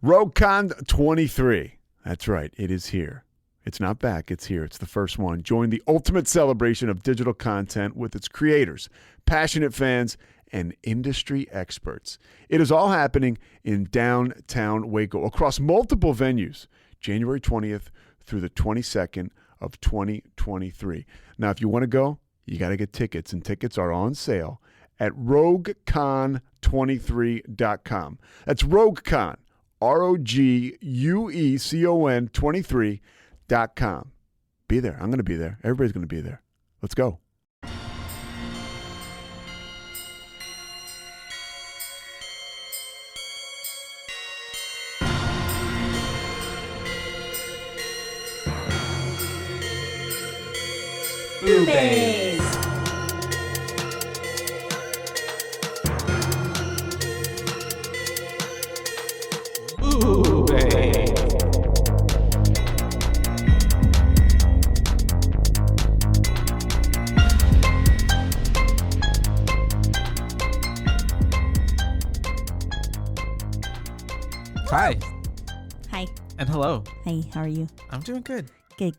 RogueCon 23. That's right. It is here. It's not back. It's here. It's the first one. Join the ultimate celebration of digital content with its creators, passionate fans, and industry experts. It is all happening in downtown Waco across multiple venues, January 20th through the 22nd of 2023. Now, if you want to go, you got to get tickets, and tickets are on sale at RogueCon23.com. That's RogueCon, RogueCon 23.com. Be there. I'm going to be there. Everybody's going to be there. Let's go. BooBaes. Hi. Hi. And hello. Hi, how are you? I'm doing good. Good.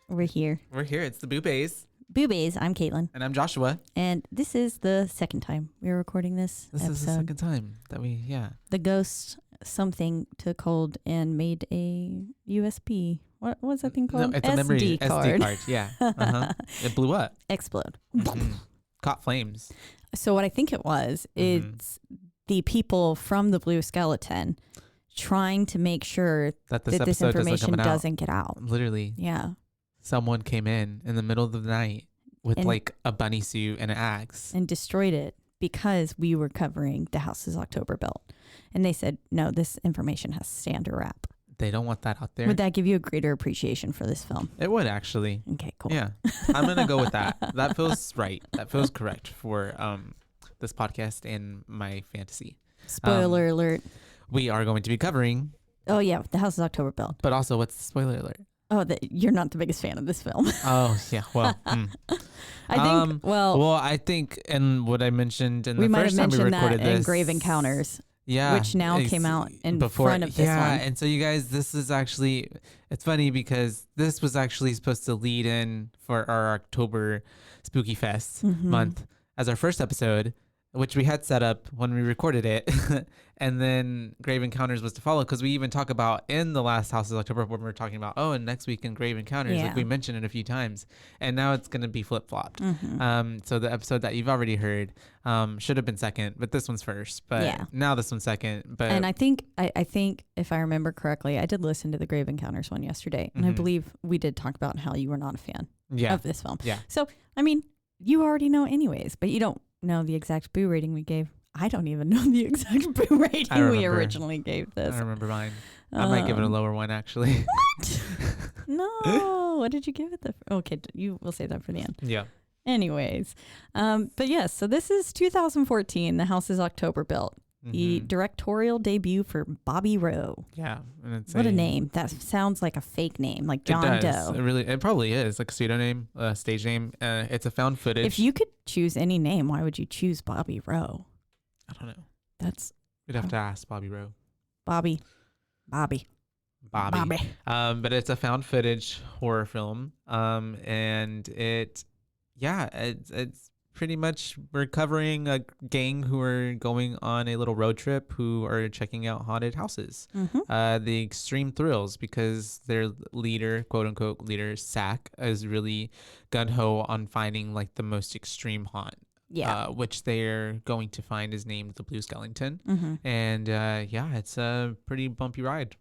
We're here. It's the BooBaes. BooBaes, I'm Caitlin. And I'm Joshua. And this is the second time we're recording this episode. Is the second time that The ghost something took hold and made a USB. What was that thing called? No, it's a memory card. SD card. Yeah. It blew up. Explode. Caught flames. So what I think it was, it's the people from the Blue Skeleton trying to make sure that this information doesn't get out. Literally. Yeah. Someone came in the middle of the night with like a bunny suit and an axe. And destroyed it because we were covering the houses October built. And they said, no, this information has to stay under wrap. They don't want that out there. Would that give you a greater appreciation for this film? It would, actually. Okay, cool. Yeah. I'm going to go with that. That feels right. That feels correct for this podcast and my fantasy. Spoiler alert. We are going to be covering. Oh, yeah. The House is October built. But also, what's the spoiler alert? Oh, you're not the biggest fan of this film. Oh, yeah. Well, I think, and what I mentioned in the first time we recorded this. In Grave Encounters. Yeah. Which now came out in front of this one. Yeah. And so, you guys, this is actually, it's funny because this was actually supposed to lead in for our October Spooky Fest month as our first episode, which we had set up when we recorded it. And then Grave Encounters was to follow, because we even talk about in the last House of October when we were talking about, and next week in Grave Encounters, like we mentioned it a few times. And now it's going to be flip-flopped. So the episode that you've already heard should have been second, but this one's first. But now this one's second. But and I think if I remember correctly, I did listen to the Grave Encounters one yesterday. And I believe we did talk about how you were not a fan of this film. Yeah. So, I mean, you already know anyways, but you don't know the exact boo rating we gave. I don't even know the exact boo rating we originally gave this. I remember mine. I might give it a lower one, actually. What? No. What did you give it? Okay, we'll save that for the end. Yeah. Anyways, but yes, so this is 2014. The House is October built. The directorial debut for Bobby Rowe. Yeah. And what a name. That sounds like a fake name, like John Doe. It probably is, like a pseudonym, stage name. It's a found footage. If you could choose any name, why would you choose Bobby Rowe? I don't know. We'd have to ask Bobby Rowe. Bobby. But it's a found footage horror film. And it's pretty much, we're covering a gang who are going on a little road trip who are checking out haunted houses. The extreme thrills, because their leader, quote unquote leader, Sack, is really gung-ho on finding like the most extreme haunt. Yeah. Which they're going to find is named the Blue Skeleton. And it's a pretty bumpy ride.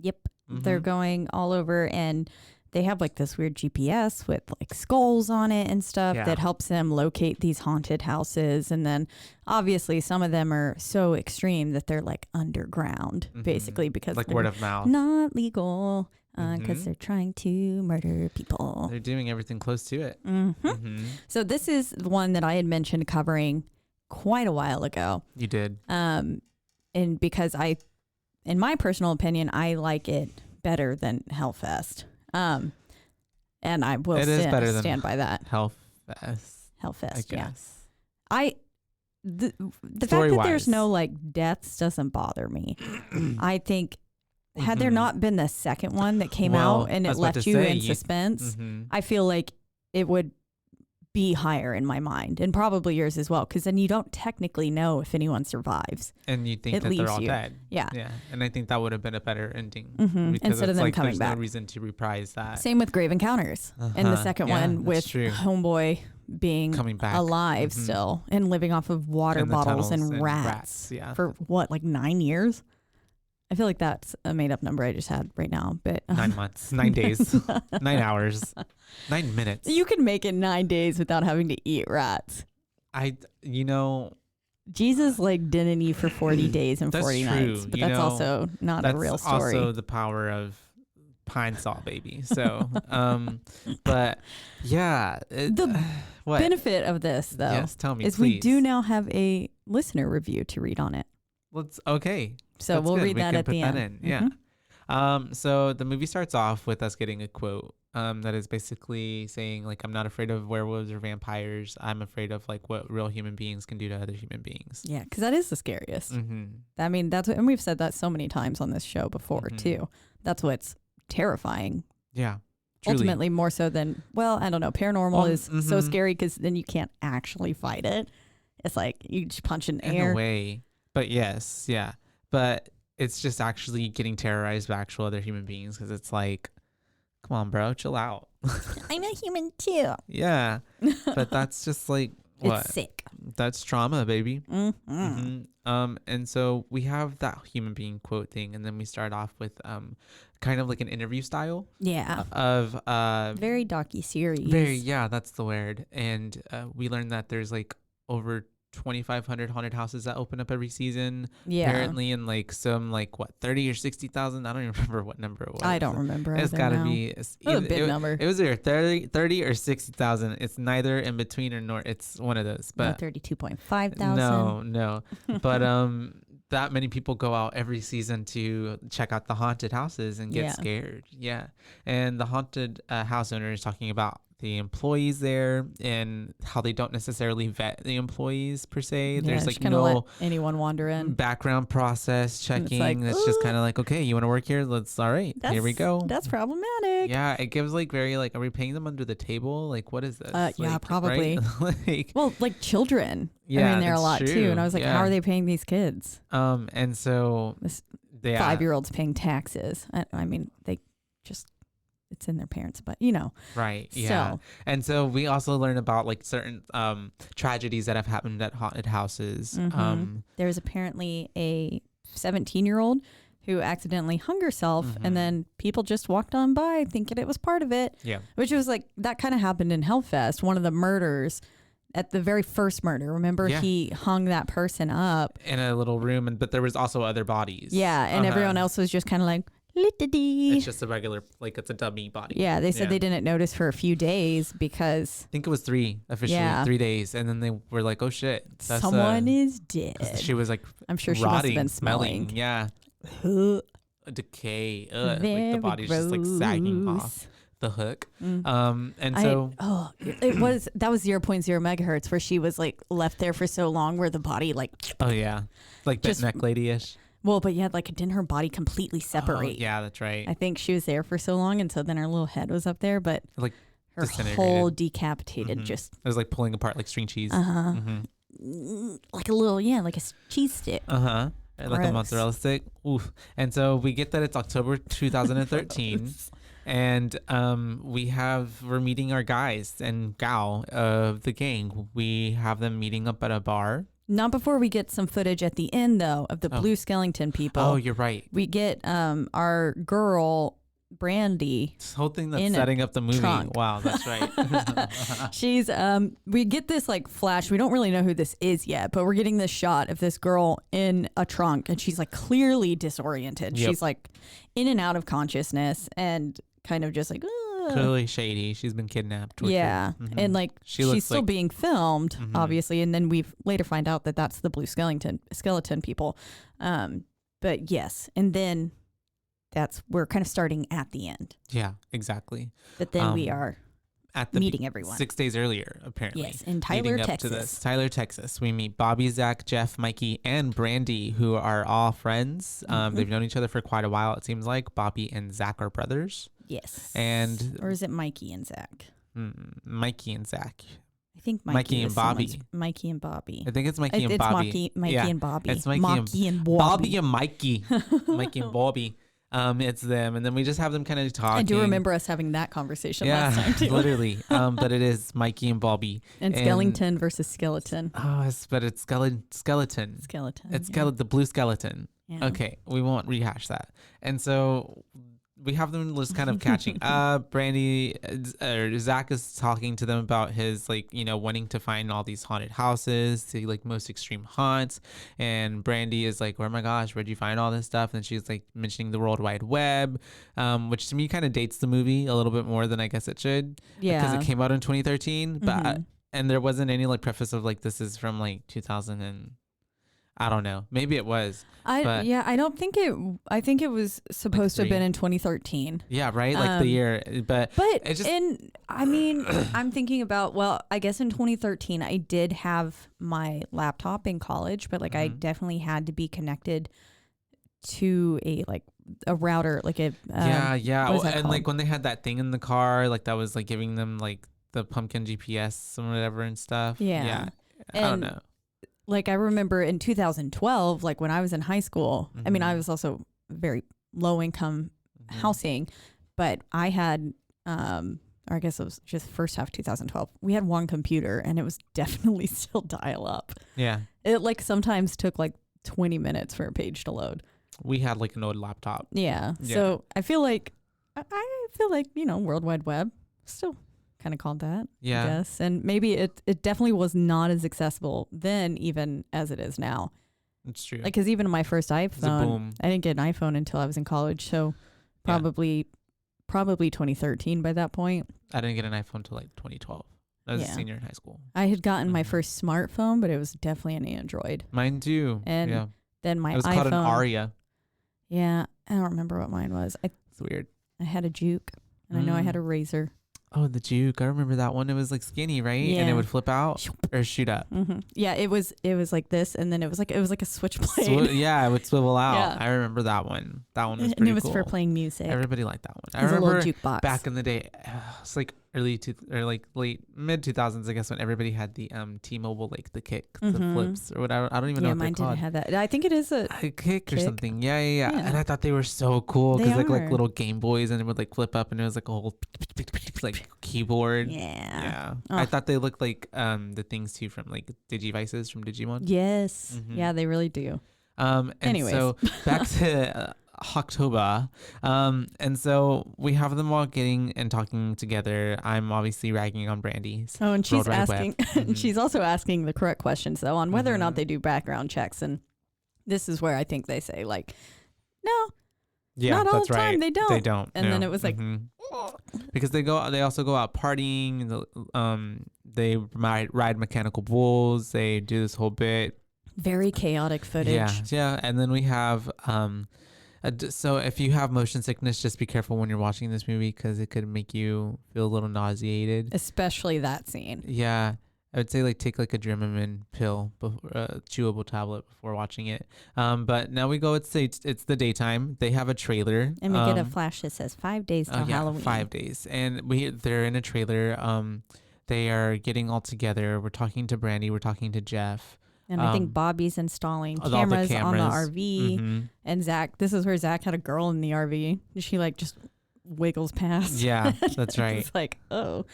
Yep. They're going all over, and they have like this weird GPS with like skulls on it and stuff that helps them locate these haunted houses. And then obviously some of them are so extreme that they're like underground, basically, because like word of mouth. Not legal. Because they're trying to murder people. They're doing everything close to it. So this is the one that I had mentioned covering quite a while ago. You did. And because in my personal opinion, I like it better than Hellfest. And I will stand by that. Hellfest. Hellfest, I guess. the fact that there's no like deaths doesn't bother me. I think had there not been the second one that came out and it left you in suspense, I feel like it would be higher in my mind, and probably yours as well, because then you don't technically know if anyone survives, and you think that they're all dead. Yeah, and I think that would have been a better ending instead of them coming there's back. No reason to reprise that. Same with Grave Encounters in the second one with Homeboy being coming back alive still and living off of water bottles and rats for what, like 9 years. I feel like that's a made up number I just had right now, but 9 months, 9 days, 9 hours, 9 minutes. You can make it 9 days without having to eat rats. Jesus like didn't eat for 40 days and 40 nights, but that's also not a real story. That's also the power of pine salt, baby. So, but yeah, the benefit of this though, yes, tell me, is please. We do now have a listener review to read on it. Okay. So we'll read that at the end. Yeah. So the movie starts off with us getting a quote that is basically saying like, I'm not afraid of werewolves or vampires. I'm afraid of like what real human beings can do to other human beings. Yeah, because that is the scariest. I mean, that's what, and we've said that so many times on this show before too. That's what's terrifying. Yeah. Truly. Ultimately, more so than, well, I don't know. Paranormal is so scary because then you can't actually fight it. It's like you just punch in air. In a way. But yes, yeah. But it's just actually getting terrorized by actual other human beings, because it's like, come on, bro, chill out. I'm a human too. Yeah. But that's just like, what? It's sick. That's trauma, baby. And so we have that human being quote thing, and then we start off with kind of like an interview style. Yeah. Of very docu-series. Yeah, that's the word. And we learned that there's like over 2,500 haunted houses that open up every season. Yeah. Apparently, in like some like what 30 or 60,000. I don't even remember what number it was. I don't remember. It's got to be a big number. It was either 30 or 60,000. It's neither in between or nor. It's one of those. But 32,500. No. But that many people go out every season to check out the haunted houses and get scared. Yeah. And the haunted house owner is talking about the employees there and how they don't necessarily vet the employees per se. There's like no let anyone wander in. Background process checking. That's just kind of like, okay, you want to work here? All right, here we go. That's problematic. Yeah, it gives like very like, are we paying them under the table? Like, what is this? Yeah, probably. Right? Like children. Yeah, I mean, they're a lot too. And I was like, how are they paying these kids? And so 5-year-olds paying taxes. I mean, they just, it's in their parents, but right. Yeah. So, and so we also learn about like certain tragedies that have happened at haunted houses. There's apparently a 17-year-old who accidentally hung herself, and then people just walked on by thinking it was part of it. Yeah. Which was like, that kind of happened in Hellfest. One of the murders at the very first murder, remember he hung that person up in a little room, but there was also other bodies. Yeah. And everyone else was just kind of like, it's just a regular, like it's a dummy body. Yeah, they said they didn't notice for a few days because I think it was 3 officially, 3 days, and then they were like, "Oh shit, someone is dead." She was like, I'm sure she rotting, must have been smelling. Yeah, decay. Like the body's just like sagging off the hook. And so it was that was 0.0 megahertz where she was like left there for so long where the body like like bent neck lady-ish. Well, but yeah, like didn't her body completely separate? Oh, yeah, that's right. I think she was there for so long, and so then her little head was up there, but like her whole decapitated. Just it was like pulling apart like string cheese. Like a little like a cheese stick. Like a mozzarella stick. Oof. And so we get that it's October 2013. And we're meeting our guys and gal of the gang. We have them meeting up at a bar. Not before we get some footage at the end, though, of the blue skeleton people. Oh, you're right. We get our girl, Brandy. This whole thing that's setting up the movie. Trunk. Wow, that's right. She's, we get this like flash. We don't really know who this is yet, but we're getting this shot of this girl in a trunk, and she's like clearly disoriented. She's like in and out of consciousness and kind of just like, clearly shady. She's been kidnapped. Yeah. And like she's still being filmed, obviously. And then we later find out that that's the blue skeleton people. But yes. And then we're kind of starting at the end. Yeah, exactly. But then we are at the meeting everyone 6 days earlier, apparently. Yes, in Tyler, leading up Texas. to this. Tyler, Texas. We meet Bobby, Zach, Jeff, Mikey, and Brandy, who are all friends. They've known each other for quite a while, it seems like. Bobby and Zach are brothers. Yes. Or is it Mikey and Zach? Mikey and Zach. I think Mikey and Bobby. Mikey and Bobby. I think it's Mikey and Bobby. Mikey and Bobby. It's Mikey and Bobby. Bobby and Mikey. Mikey and Bobby. It's them, and then we just have them kind of talking. I do remember us having that conversation last time too. Literally. But it is Mikey and Bobby. And skeleton versus skeleton. Oh, it's skeleton. Skeleton. It's the blue skeleton. Yeah. Okay, we won't rehash that. And so we have them just kind of catching up. Brandy, or Zach is talking to them about his, like, you know, wanting to find all these haunted houses, the like most extreme haunts. And Brandy is like, oh my gosh, where'd you find all this stuff? And she's like mentioning the World Wide Web, which to me kind of dates the movie a little bit more than I guess it should. Yeah. Because it came out in 2013. But and there wasn't any like preface of like, this is from like 2000 and I don't know. Maybe it was. I don't think it. I think it was supposed to have been in 2013. Yeah, right. Like the year, but it just. I mean, I'm thinking about. Well, I guess in 2013, I did have my laptop in college, but like I definitely had to be connected to a router, like a. And like when they had that thing in the car, like that was like giving them like the pumpkin GPS or whatever and stuff. Yeah. I don't know. Like I remember in 2012, like when I was in high school, I mean, I was also very low income housing, but I had, or I guess it was just first half 2012. We had one computer and it was definitely still dial up. Yeah. It like sometimes took like 20 minutes for a page to load. We had like an old laptop. Yeah. So I feel like, you know, World Wide Web still kind of called that, I guess. And maybe it definitely was not as accessible then even as it is now. It's true. Like, because even my first iPhone, I didn't get an iPhone until I was in college. So probably 2013 by that point. I didn't get an iPhone until like 2012. I was a senior in high school. I had gotten my first smartphone, but it was definitely an Android. Mine too. And then my iPhone. It was called an Aria. Yeah. I don't remember what mine was. It's weird. I had a Juke and I know I had a Razor. Oh, the Juke. I remember that one. It was like skinny, right? Yeah. And it would flip out or shoot up. Yeah, it was like this, and then it was like a switchblade. It would swivel out. Yeah. I remember that one. That one was pretty cool. And it was for playing music. Everybody liked that one. It was a little jukebox. Back in the day, it's like late mid 2000s, I guess, when everybody had the T-Mobile, like the Kick, the flips or whatever. I don't even know what they're called. Yeah, mine didn't have that. I think it is a Kick or something. Yeah. And I thought they were so cool because like little Game Boys, and it would like flip up, and it was like a whole like keyboard. Yeah. Oh. I thought they looked like the things too from like Digivices from Digimon. Yes. Yeah, they really do. Anyways. So back to October. And so we have them all getting and talking together. I'm obviously ragging on Brandy. Oh, and she's asking, she's also asking the correct questions though on whether or not they do background checks. And this is where I think they say like, no, not all the time. They don't. They don't. And then it was like, because they also go out partying. They ride mechanical bulls. They do this whole bit. Very chaotic footage. Yeah. And then we have, so if you have motion sickness, just be careful when you're watching this movie because it could make you feel a little nauseated. Especially that scene. Yeah. I would say like take like a Dramamine pill, chewable tablet before watching it. But now we go. It's the daytime. They have a trailer, and we get a flash that says 5 days till Halloween. 5 days, and they're in a trailer. They are getting all together. We're talking to Brandy. We're talking to Jeff. And I think Bobby's installing cameras on the RV. And Zach, this is where Zach had a girl in the RV. She like just wiggles past. Yeah, that's right. It's like, oh.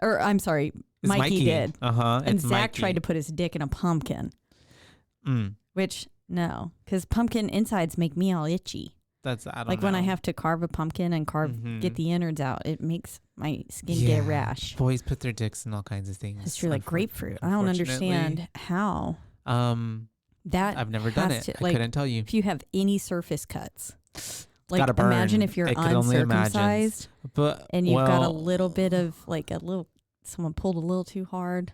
Or I'm sorry, Mikey did. And Zach tried to put his dick in a pumpkin. Which, no. Because pumpkin insides make me all itchy. I don't know. When I have to carve a pumpkin and get the innards out, it makes my skin get a rash. Boys put their dicks in all kinds of things. It's true, like grapefruit. I don't understand how. That I've never done it. I couldn't tell you. If you have any surface cuts, like gotta burn. Imagine if you're uncircumcised, and you've got a little bit of someone pulled a little too hard.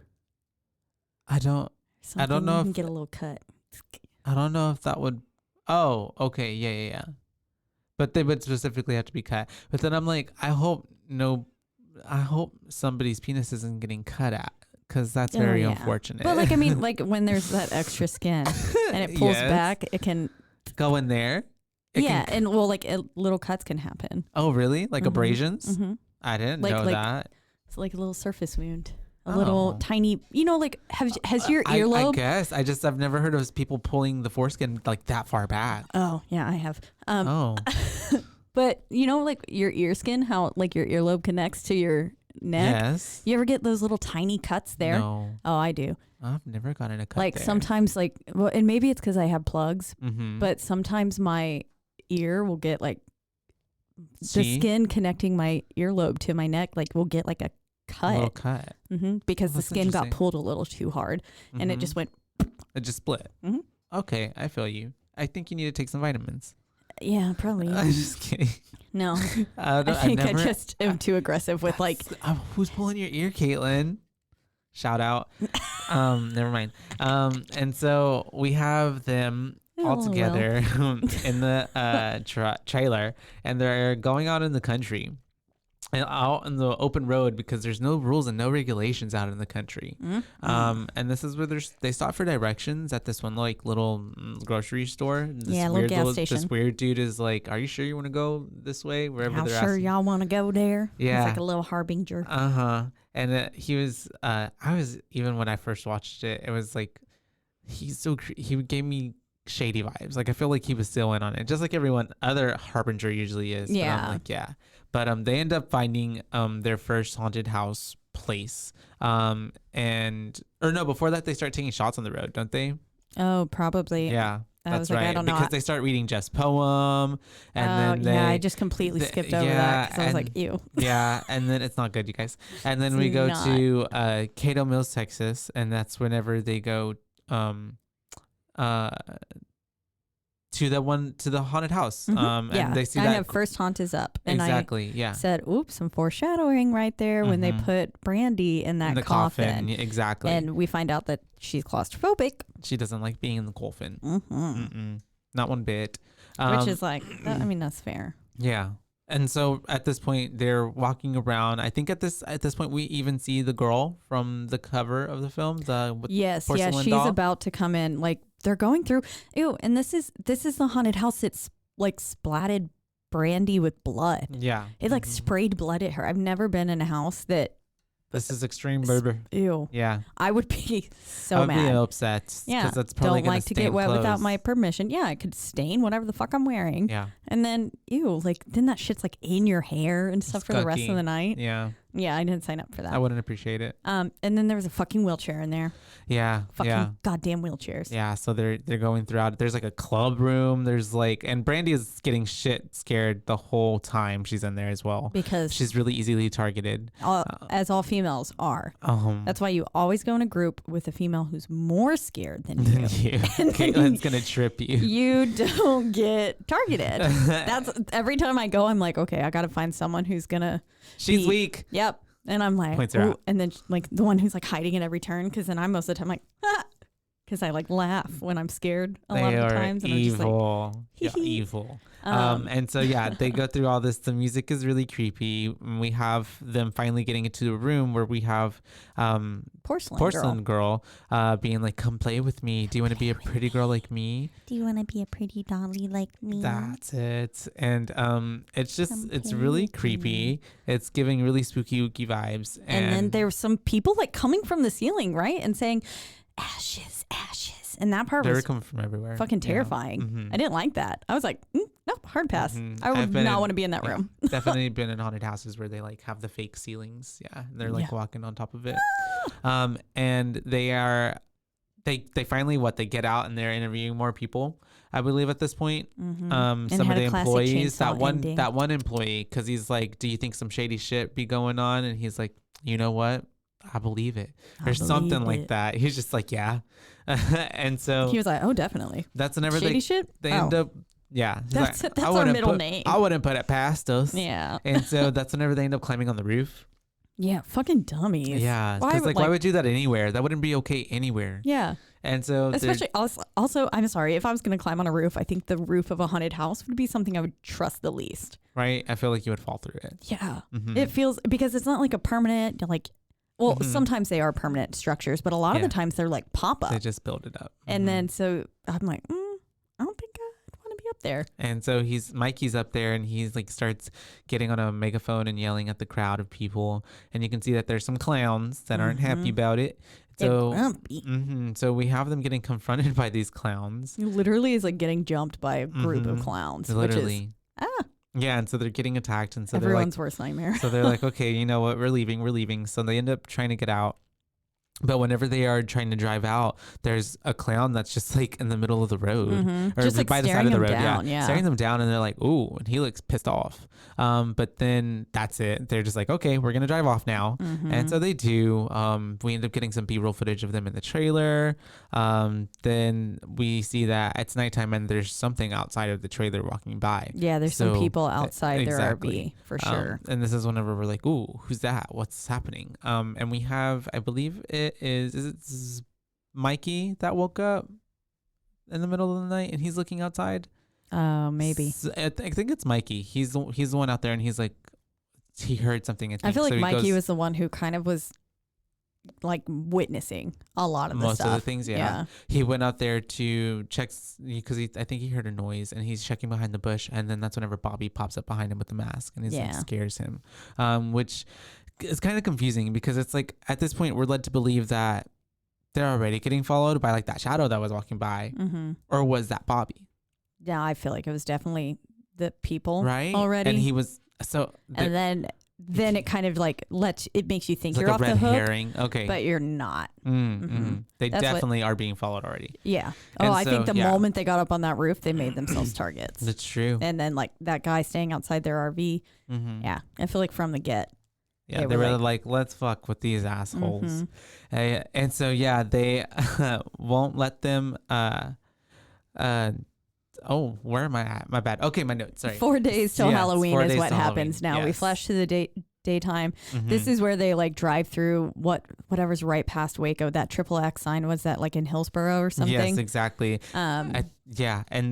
I don't know you if can get a little cut. I don't know if that would. Oh, okay, yeah. But they would specifically have to be cut. But then I'm like, I hope no I hope somebody's penis isn't getting cut at, because that's very unfortunate. But like, I mean, like when there's that extra skin and it pulls back, it can go in there. And well, like little cuts can happen. Oh, really? Like abrasions? Mm-hmm. I didn't know that. It's like a little surface wound. A little tiny, like has your earlobe? I guess I've never heard of people pulling the foreskin like that far back. Oh yeah, I have. But like your ear skin, how like your earlobe connects to your neck. Yes. You ever get those little tiny cuts there? No. Oh, I do. I've never gotten a cut like there. Sometimes and maybe it's because I have plugs, but sometimes my ear will get like the skin connecting my earlobe to my neck, like will get like a little cut. Because the skin got pulled a little too hard and it just went. It just split. Okay, I feel you. I think you need to take some vitamins. Yeah, probably. I'm just kidding. No, I think I just am too aggressive with like. Who's pulling your ear, Caitlin? Shout out. Never mind. And so we have them all together in the trailer, and they're going out in the country and out in the open road because there's no rules and no regulations out in the country. And this is where they stop for directions at this one like little grocery store. Little gas station. This weird dude is like, "Are you sure you want to go this way?" Wherever How they're sure asking. y'all want to go there? Yeah, it's like a little harbinger. And he was. I was, even when I first watched it, it was like he gave me shady vibes. Like I feel like he was still in on it, just like everyone other harbinger usually is. Yeah. But I'm like, yeah. But they end up finding their first haunted house place. Before that they start taking shots on the road, don't they? Oh, probably. Yeah. That's right. I don't know. Because they start reading Jeff's poem, and then I just completely skipped over that because I was like, ew. Yeah, and then it's not good, you guys. And then we go to Cato Mills, Texas, and that's whenever they go to the haunted house. And they see that first haunt is up. And exactly. I said, oops, some foreshadowing right there when they put Brandy in that coffin. Exactly. And we find out that she's claustrophobic. She doesn't like being in the coffin. Not one bit. Which is like, that's fair. Yeah. And so at this point they're walking around. I think at this point we even see the girl from the cover of the film. She's doll. About to come in. Like they're going through. Ew, and this is the haunted house. It's like splatted Brandy with blood. Yeah, it like sprayed blood at her. I've never been in a house that. This is extreme murder. Ew. Yeah. I would be so mad. I would be upset. Yeah. Because that's probably don't like to get wet clothes. without my permission. Yeah, I could stain whatever the fuck I'm wearing. Yeah. And then, like, then that shit's like in your hair and stuff for the rest of the night. Yeah. Yeah, I didn't sign up for that. I wouldn't appreciate it. And then there was a fucking wheelchair in there. Yeah. Fucking goddamn wheelchairs. Yeah. So they're going throughout. There's like a club room. There's like, and Brandy is getting shit scared the whole time she's in there as well. Because she's really easily targeted. As all females are. That's why you always go in a group with a female who's more scared than you. Caitlin's going to trip you. You don't get targeted. That's every time I go, I'm like, okay, I got to find someone who's going to. She's weak. Yep. And I'm like, points her out. And then like the one who's like hiding at every turn. Cause then I'm most of the time like, because I like laugh when I'm scared a lot of the times. And evil. I'm just like, evil. And so, they go through all this. The music is really creepy. We have them finally getting into a room where we have Porcelain Girl being like, come play with me. Do you want to be a pretty girl like me? Do you want to be a pretty dolly like me? That's it. And it's just, it's really creepy. It's giving really spooky, ooky vibes. And then there's some people like coming from the ceiling, right? And saying, ashes, ashes. And that part was coming from everywhere. Fucking terrifying. I didn't like that. I was like, nope, hard pass. I would not want to be in that room. Definitely been in haunted houses where they like have the fake ceilings. Yeah. And they're like walking on top of it. And they finally they get out and they're interviewing more people, I believe, at this point. Some of the employees, that one employee, because he's like, do you think some shady shit be going on? And he's like, you know what? I believe it. Or something like that. He's just like, yeah. And so he was like, oh, definitely. That's whenever shady shit? They end up. Yeah. That's our middle name. I wouldn't put it past us. Yeah. And so that's whenever they end up climbing on the roof. Yeah. Fucking dummies. Yeah. Because why would you do that anywhere? That wouldn't be okay anywhere. Yeah. And so especially also, I'm sorry, if I was going to climb on a roof, I think the roof of a haunted house would be something I would trust the least. Right? I feel like you would fall through it. Yeah. It feels, because it's not like a permanent, like, well, sometimes they are permanent structures, but a lot of the times they're like pop-up. They just build it up. And then so I'm like, I don't think I want to be up there. And so Mikey's up there, and he's like starts getting on a megaphone and yelling at the crowd of people. And you can see that there's some clowns that aren't happy about it. So, so we have them getting confronted by these clowns. It literally is like getting jumped by a group of clowns. Literally. Which is, yeah, and so they're getting attacked, and so everyone's they're like, worst nightmare. So they're like, okay, you know what, we're leaving. So they end up trying to get out. But whenever they are trying to drive out, there's a clown that's just like in the middle of the road, or just like by the side of the road, down, staring them down, and they're like, "Ooh," and he looks pissed off. But then that's it. They're just like, "Okay, we're gonna drive off now," and so they do. We end up getting some B-roll footage of them in the trailer. Then we see that it's nighttime, and there's something outside of the trailer walking by. Yeah, there's some people outside their RV for sure. And this is whenever we're like, "Ooh, who's that? What's happening?" And we have, I believe it is it Mikey that woke up in the middle of the night and he's looking outside? Maybe. I think it's Mikey. He's the one out there, and he's like, he heard something. I feel like Mikey was the one who kind of was like witnessing a lot of the most stuff. of the things. Yeah. He went out there to check because I think he heard a noise, and he's checking behind the bush, and then that's whenever Bobby pops up behind him with the mask, and like scares him, which is kind of confusing because it's like at this point we're led to believe that they're already getting followed by like that shadow that was walking by, or was that Bobby? Yeah, I feel like it was definitely the people, right? Already, and he was and then it kind of like it makes you think it's you're like off a red the hook, herring. Okay, but you're not. They definitely are being followed already. Yeah. And I think the moment they got up on that roof, they made themselves targets. That's true. And then like that guy staying outside their RV. Yeah, I feel like from the get. Yeah, they were like, let's fuck with these assholes. And so, they won't let them, where am I at? My bad. Okay, my notes, sorry. 4 days till Halloween is what happens now. Yes. We flash to the daytime. This is where they like drive through whatever's right past Waco. That XXX sign, was that like in Hillsboro or something? Yes, exactly. And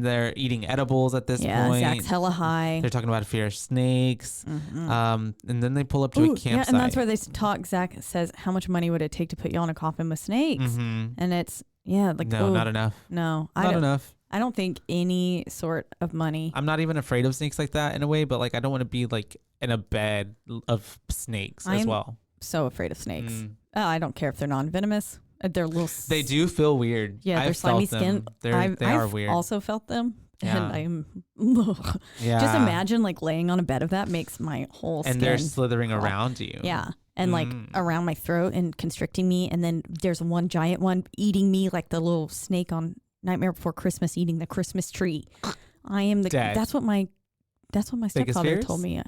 they're eating edibles at this point. Yeah, Zach's hella high. They're talking about a fear of snakes. And then they pull up to a campsite. Yeah, and that's where they talk. Zach says, how much money would it take to put you on a coffin with snakes? And it's, like, no, not enough. No, not enough. I don't think any sort of money. I'm not even afraid of snakes like that in a way, but like I don't want to be like in a bed of snakes as well. So afraid of snakes. I don't care if they're non-venomous. They're little. They do feel weird. Yeah, they're slimy skin. They are weird. I've also felt them. Yeah. And just imagine like laying on a bed of that makes my whole skin. And they're slithering around you. Yeah. And like around my throat and constricting me. And then there's one giant one eating me like the little snake on Nightmare Before Christmas eating the Christmas tree. I am the Dead. That's what my stepfather told me.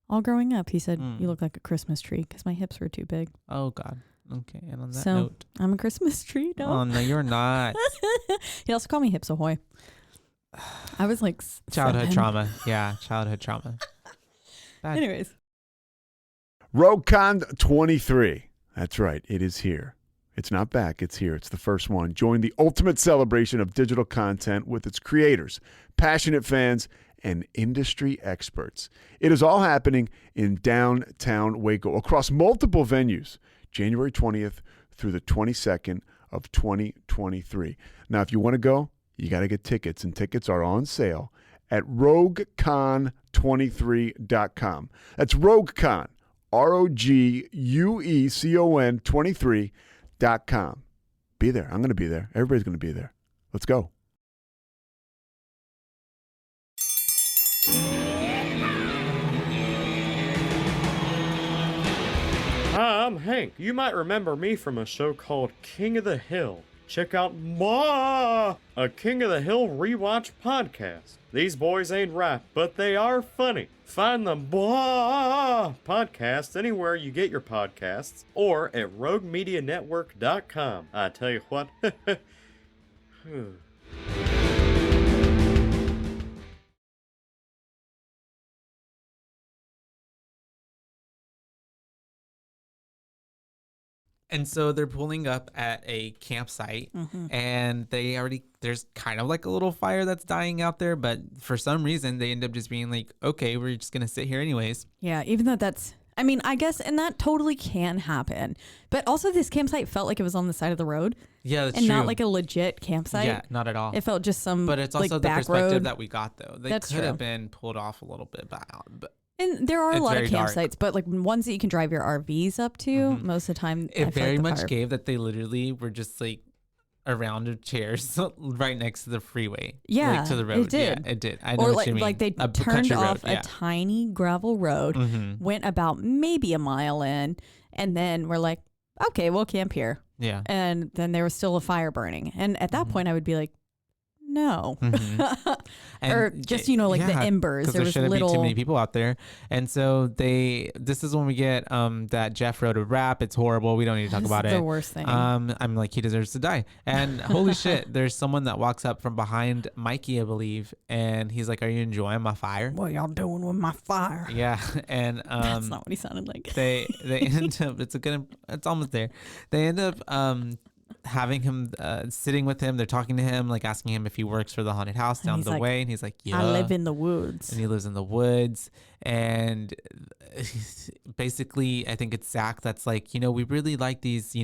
All growing up, he said, you look like a Christmas tree, because my hips were too big. Oh God. Okay. And on that so, note, I'm a Christmas tree. No. Oh no, you're not. He also called me Hips Ahoy. I was like childhood trauma. Yeah, childhood trauma. Anyways. RogueCon 23. That's right. It is here. It's not back. It's here. It's the first one. Join the ultimate celebration of digital content with its creators, passionate fans, and industry experts. It is all happening in downtown Waco across multiple venues, January 20th through the 22nd of 2023. Now, if you want to go, you got to get tickets, and tickets are on sale at RogueCon23.com. That's RogueCon, RogueCon 23.com. Be there. I'm going to be there. Everybody's going to be there. Let's go. Hi, I'm Hank. You might remember me from a show called King of the Hill. Check out a King of the Hill rewatch podcast. These boys ain't rap, but they are funny. Find the podcast anywhere you get your podcasts or at roguemedianetwork.com. I tell you what. And so they're pulling up at a campsite, and there's kind of like a little fire that's dying out there, but for some reason they end up just being like, okay, we're just gonna sit here anyways. Yeah, even though I mean, I guess, and that totally can happen. But also this campsite felt like it was on the side of the road. Yeah, that's and true. not like a legit campsite. Yeah, not at all. It felt just some But it's also like the back perspective road. that we got, though. They That's could true. have been pulled off a little bit, but and there are a it's lot of very dark. campsites, but like ones that you can drive your RVs up to, most of the time. I it feel very like the much fire- gave that they literally were just like a round of chairs right next to the freeway. Yeah, like to the road. it did. Yeah, it did. I know Or what you mean. like they A turned country road, off yeah. a tiny gravel road, went about maybe a mile in, and then we're like, okay, we'll camp here. Yeah. And then there was still a fire burning. And at that point I would be like, no. Or just, like the embers. Because There there was shouldn't be little too many people out there. And so this is when we get that Jeff wrote a rap. It's horrible. We don't need to talk This about is it. the worst thing. I'm like, he deserves to die. And holy shit, there's someone that walks up from behind Mikey, I believe, and he's like, are you enjoying my fire? What y'all doing with my fire? Yeah. And That's not what he sounded like. they end up it's almost there. They end up having him sitting with him. They're talking to him, like asking him if he works for the haunted house down he's the like, way, and he's like, yeah, I live in the woods. and he lives in the woods. And basically I think it's Zach that's like, we really like these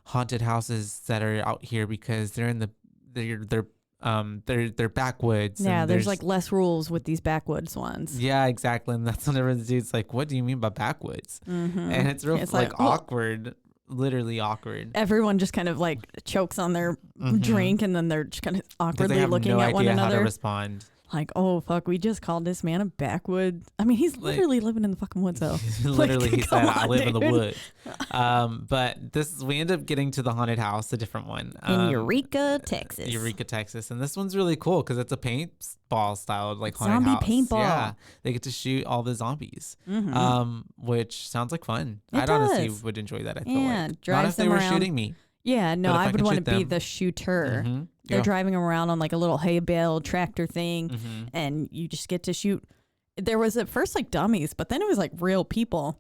haunted houses that are out here because they're in they're backwoods. Yeah, and there's like less rules with these backwoods ones. yeah, exactly. And that's whenever the dude's like, what do you mean by backwoods? And it's real like awkward, literally awkward. Everyone just kind of like chokes on their drink, and then they're just kind of 'Cause awkwardly they have looking no at one idea how to another. respond. Like, oh fuck, we just called this man a backwood. I mean, he's literally living in the fucking woods though. Literally, Like, he said, come I on, live in the dude. woods. But we end up getting to the haunted house, a different one. In Eureka, Texas. Eureka, Texas. And this one's really cool because it's a paintball style, like haunted Zombie house. paintball. Yeah. They get to shoot all the zombies, which sounds like fun. It I'd honestly does. would enjoy that. I feel Yeah, like. Not drives if they them were around. shooting me. Yeah, no, But if I I would can want to shoot be them. the shooter. They're Yeah. driving around on like a little hay bale tractor thing, and you just get to shoot. There was at first like dummies, but then it was like real people.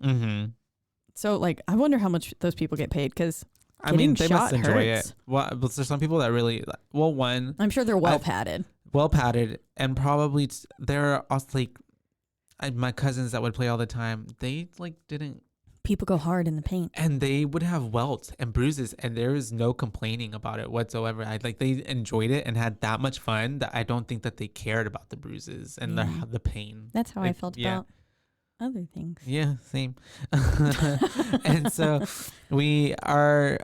So like, I wonder how much those people get paid because I mean, they must shot enjoy hurts. it. Well, but there's some people that really, one, I'm sure they're well padded. well padded, and probably there are also like my cousins that would play all the time. They like didn't. People go hard in the paint. And they would have welts and bruises, and there was no complaining about it whatsoever. They enjoyed it and had that much fun that I don't think that they cared about the bruises and the pain. That's how I felt yeah. about other things. Yeah, same. And so we are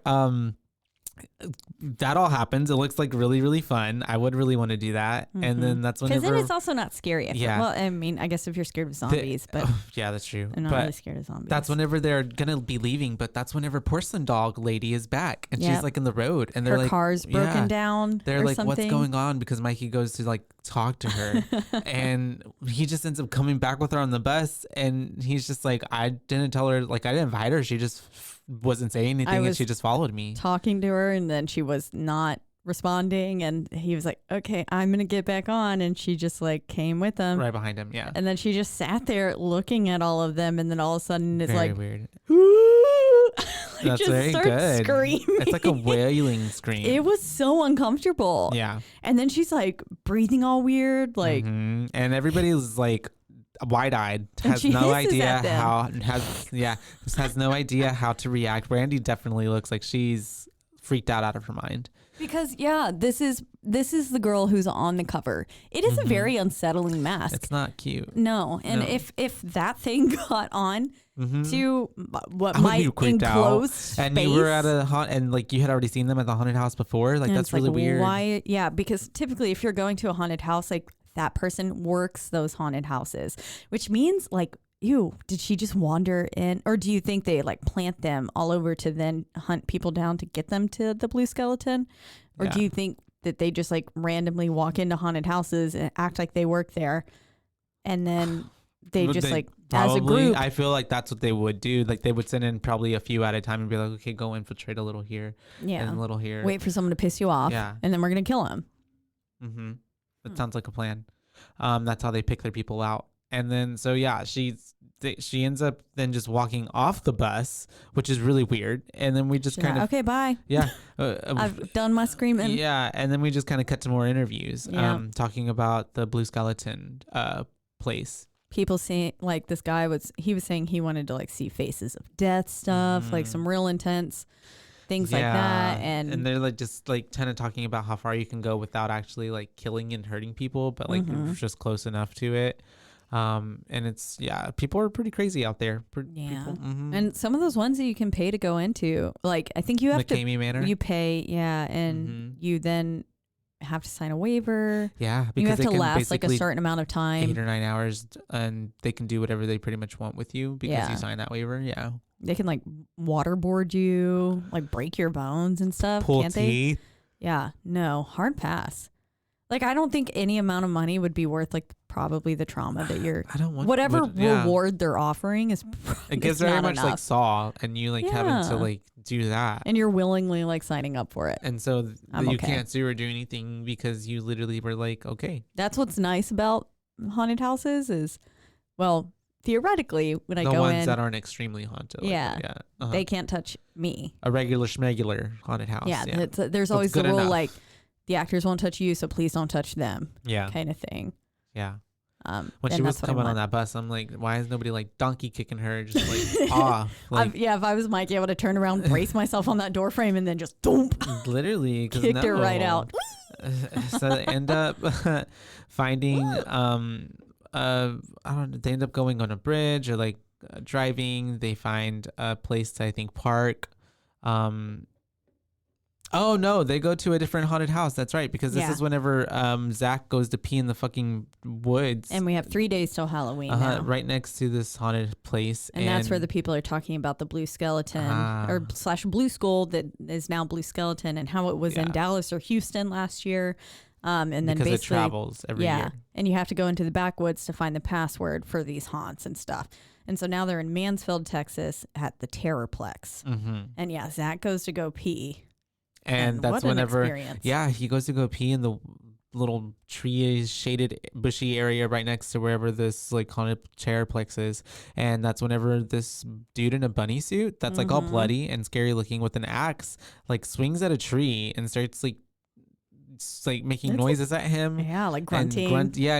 that all happens. It looks like really, really fun. I would really want to do that. And then that's Because whenever then it's also not scary. Yeah. Well, I mean, I guess if you're scared of zombies, but yeah, that's true. I'm not But really scared of zombies. that's whenever they're gonna be leaving, but that's whenever porcelain dog lady is back and she's Yep. like in the road and they're her like car's broken yeah. down. They're or like, something. what's going on? Because Mikey goes to like talk to her and he just ends up coming back with her on the bus. And he's just like, I didn't tell her, like, I didn't invite her. She just wasn't saying anything and was she just followed me. Talking to her, and then she was not responding, and he was like, okay, I'm gonna get back on, and she just like came with him Right behind him. Yeah. and then she just sat there looking at all of them, and then all of a sudden it's Very like weird. like, That's just very starts good. screaming. It's like a wailing scream. It was so uncomfortable. Yeah. And then she's like breathing all weird, like And everybody's like wide-eyed, And has she no hisses idea at them. how has no idea how to react. Randy definitely looks like she's freaked out of her mind. because this is the girl who's on the cover. It is a very unsettling mask. It's not cute. No, and No. if that thing got on to what I would might be creeped out. enclose space, And you were at a and like you had already seen them at the haunted house before. Like and that's it's really like, weird. Why? Yeah, because typically if you're going to a haunted house, like that person works those haunted houses, which means like, ew, did she just wander in? Or do you think they like plant them all over to then hunt people down to get them to the blue skeleton? Or do Yeah. you think that they just like randomly walk into haunted houses and act like they work there, and then they Would just they like as a probably- group? I feel like that's what they would do. Like they would send in probably a few at a time and be like, okay, go infiltrate a little here Yeah. and a little here. Wait for someone to piss you off. Yeah. And then we're gonna kill him. That sounds like a plan. That's how they pick their people out. And then so yeah, she ends up then just walking off the bus, which is really weird. And then we just She's kind like, of okay, bye. yeah, I've done my screaming. yeah, and then we just kind of cut to more interviews, talking about the Blue Skeleton place. People see like this guy was saying he wanted to like see faces of death stuff, like some real intense things like that, and they're like just like kind of talking about how far you can go without actually like killing and hurting people, but like just close enough to it. And it's people are pretty crazy out there. And some of those ones that you can pay to go into, like I think you have McCamey Manor. You pay, and you then have to sign a waiver. Yeah, because you have to last like a certain amount of time, 8 or 9 hours, and they can do whatever they pretty much want with you because you sign that waiver. Yeah, they can like waterboard you, like break your bones and stuff. Pull can't teeth. they? Yeah, no, hard pass. Like I don't think any amount of money would be worth like probably the trauma that you're. I don't want whatever reward they're offering is. It gets very much like Saw, and you like having to like do that, and you're willingly like signing up for it, and so you can't sue or do anything because you literally were like, okay. That's what's nice about haunted houses is, well, theoretically when I go in, the ones that aren't extremely haunted, they can't touch me. A regular schmegular haunted house, there's always the rule like. The actors won't touch you, so please don't touch them. Yeah. Kind of thing. Yeah. When she was coming on that bus, I'm like, why is nobody like donkey kicking her? Just like, Like, if I was Mikey, I would have turned around, braced myself on that door frame, and then just thump. Literally. Kicked her right out. So they end up finding, they end up going on a bridge or like driving. They find a place to, I think, park. Oh no, they go to a different haunted house. That's right, because this is whenever Zach goes to pee in the fucking woods. And we have 3 days till Halloween now. Right next to this haunted place. And that's where the people are talking about the blue skeleton or / blue skull that is now blue skeleton, and how it was in Dallas or Houston last year. And then because basically it travels every year. And you have to go into the backwoods to find the password for these haunts and stuff. And so now they're in Mansfield, Texas at the Terrorplex. And Zach goes to go pee. And that's whenever, he goes to go pee in the little tree shaded bushy area right next to wherever this like haunted Terrorplex is. And that's whenever this dude in a bunny suit that's like all bloody and scary looking with an axe like swings at a tree and starts like making noises at him. Yeah, like grunting.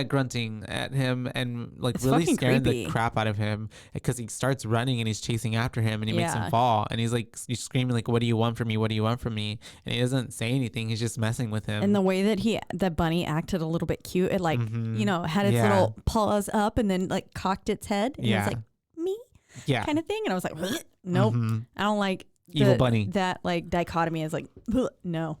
Grunting at him and like it's really scaring creepy. the crap out of him because he starts running and he's chasing after him and he makes him fall and he's screaming like, what do you want from me? What do you want from me? And he doesn't say anything. He's just messing with him. And the way that the bunny acted a little bit cute. It like, had its little paws up and then like cocked its head. And it's like, me? Yeah. Kind of thing. And I was like, nope. I don't like evil bunny. That like dichotomy is like, no.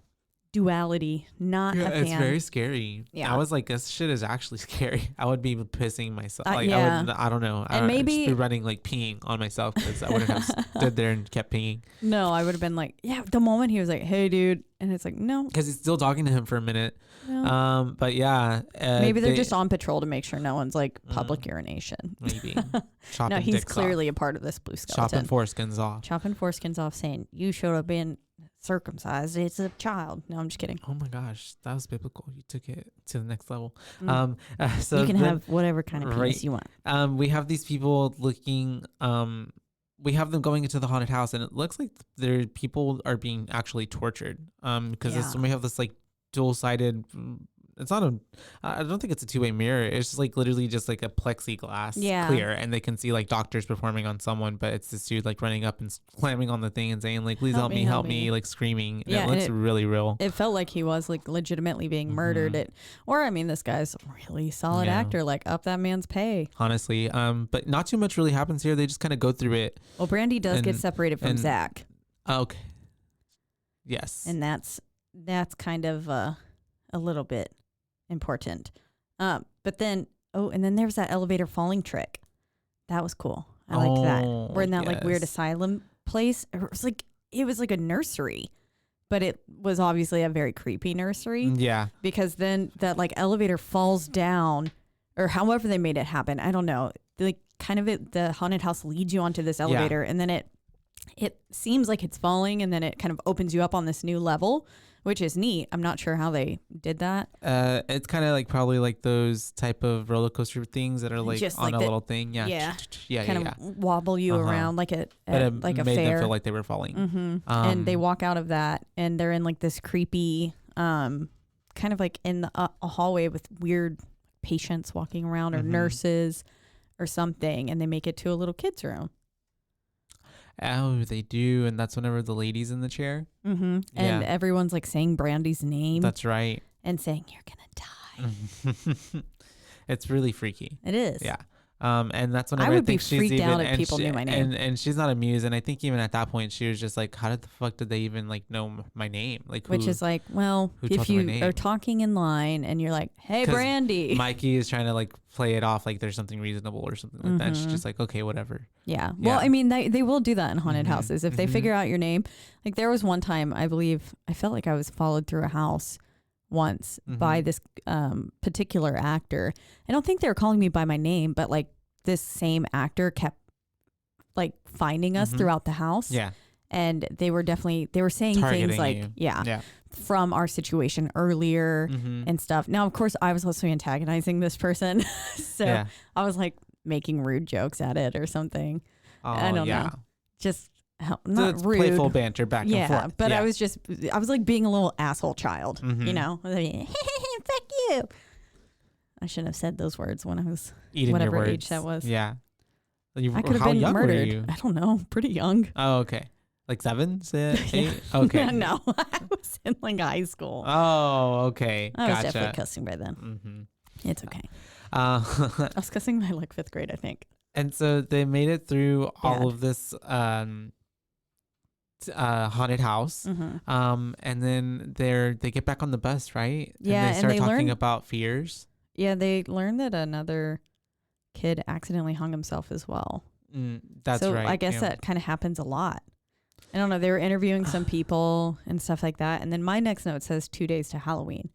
Duality, not a fan. It's very scary. I was like, this shit is actually scary. I would be pissing myself. I don't know. And maybe just be running like peeing on myself because I wouldn't have stood there and kept peeing. No, I would have been like, the moment he was like, hey dude, and it's like, no, because he's still talking to him for a minute. No. But maybe they're just on patrol to make sure no one's like public urination. Maybe. No, he's clearly a part of this blue skeleton. Chopping foreskins off, saying you showed up in circumcised, it's a child. No, I'm just kidding. Oh my gosh, that was biblical. You took it to the next level. So you can have whatever kind of penis you want. We have these people looking we have them going into the haunted house and it looks like their people are being actually tortured because we have this like dual-sided, it's not I don't think it's a two-way mirror. It's just like literally just like a plexiglass clear, and they can see like doctors performing on someone, but it's this dude like running up and slamming on the thing and saying like, please help me, like screaming. And it looks really real. It felt like he was like legitimately being murdered. This guy's a really solid actor. Like up that man's pay. Honestly, but not too much really happens here. They just kind of go through it. Well, Brandy does get separated from Zach. Okay. Yes. And that's kind of a little bit important. But then and then there's that elevator falling trick. That was cool. I liked that. We're in that like weird asylum place. It was like a nursery, but it was obviously a very creepy nursery. Yeah. Because then that like elevator falls down, or however they made it happen. I don't know. Like kind of the haunted house leads you onto this elevator, and then it seems like it's falling, and then it kind of opens you up on this new level, which is neat. I'm not sure how they did that. It's kind of like probably like those type of roller coaster things that are like Just on like a little thing. Yeah. Yeah. Kind of wobble you around like But at it like a made fair. them feel like they were falling. And they walk out of that and they're in like this creepy, kind of like in a hallway with weird patients walking around or nurses or something. And they make it to a little kid's room. Oh, they do. And that's whenever the lady's in the chair. And everyone's like saying Brandy's name. That's right. And saying, you're going to die. It's really freaky. It is. Yeah. And that's whenever I would think be she's freaked even, out if people knew my name. And she's not amused. And I think even at that point, she was just like, how did the fuck did they even like know my name? Like, which is like, well, if you are talking in line and you're like, hey, Brandy. Mikey is trying to like play it off like there's something reasonable or something like that. And she's just like, okay, whatever. Yeah. Well, I mean, they will do that in haunted houses. If they figure out your name, like there was one time, I believe, I felt like I was followed through a house once by this particular actor. I don't think they were calling me by my name, but like this same actor kept like finding us throughout the house. Yeah. And they were saying Targeting things like, you. from our situation earlier and stuff. Now, of course, I was also antagonizing this person. So I was like making rude jokes at it or something. I don't know. Just not rude. Playful banter back and forth. Yeah, but I was like being a little asshole child, you know? Fuck you. I shouldn't have said those words when I was eating whatever your words. age that was. Yeah. I could have been murdered. I don't know. Pretty young. Oh, okay. Like 7, 8? Okay. No, I was in like high school. Oh, okay. I was definitely cussing by then. It's okay. I was cussing by like 5th grade, I think. And so they made it through all of this haunted house. And then they get back on the bus, right? Yeah, and they start and talking about fears. Yeah, they learned that another kid accidentally hung himself as well. That's so right. I guess that kind of happens a lot. I don't know. They were interviewing some people and stuff like that. And then my next note says 2 days to Halloween.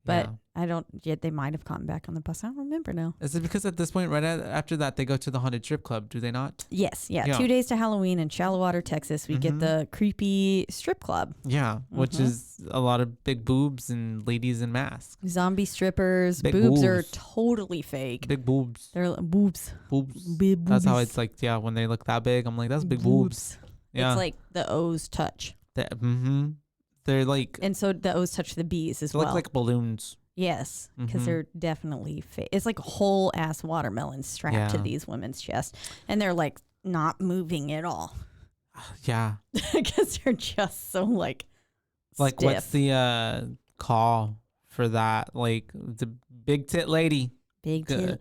But I don't yet. They might have gotten back on the bus. I don't remember now. Is it because at this point, right after that, they go to the haunted strip club? Do they not? Yes. Yeah. 2 days to Halloween in Shallowater, Texas. We get the creepy strip club. Yeah. Which is a lot of big boobs and ladies in masks. Zombie strippers. Big boobs are totally fake. Big boobs. They're boobs. Boobs. Big That's how boobies. it's like, when they look that big, I'm like, that's big boobs. Yeah. It's like the O's touch. They're like. And so the O's touch the B's as They well. look like balloons. Yes, because they're definitely fake. It's like whole ass watermelon strapped to these women's chests, and they're like not moving at all. Yeah, because they're just so like stiff. What's the call for that? Like the big tit lady. Big lady.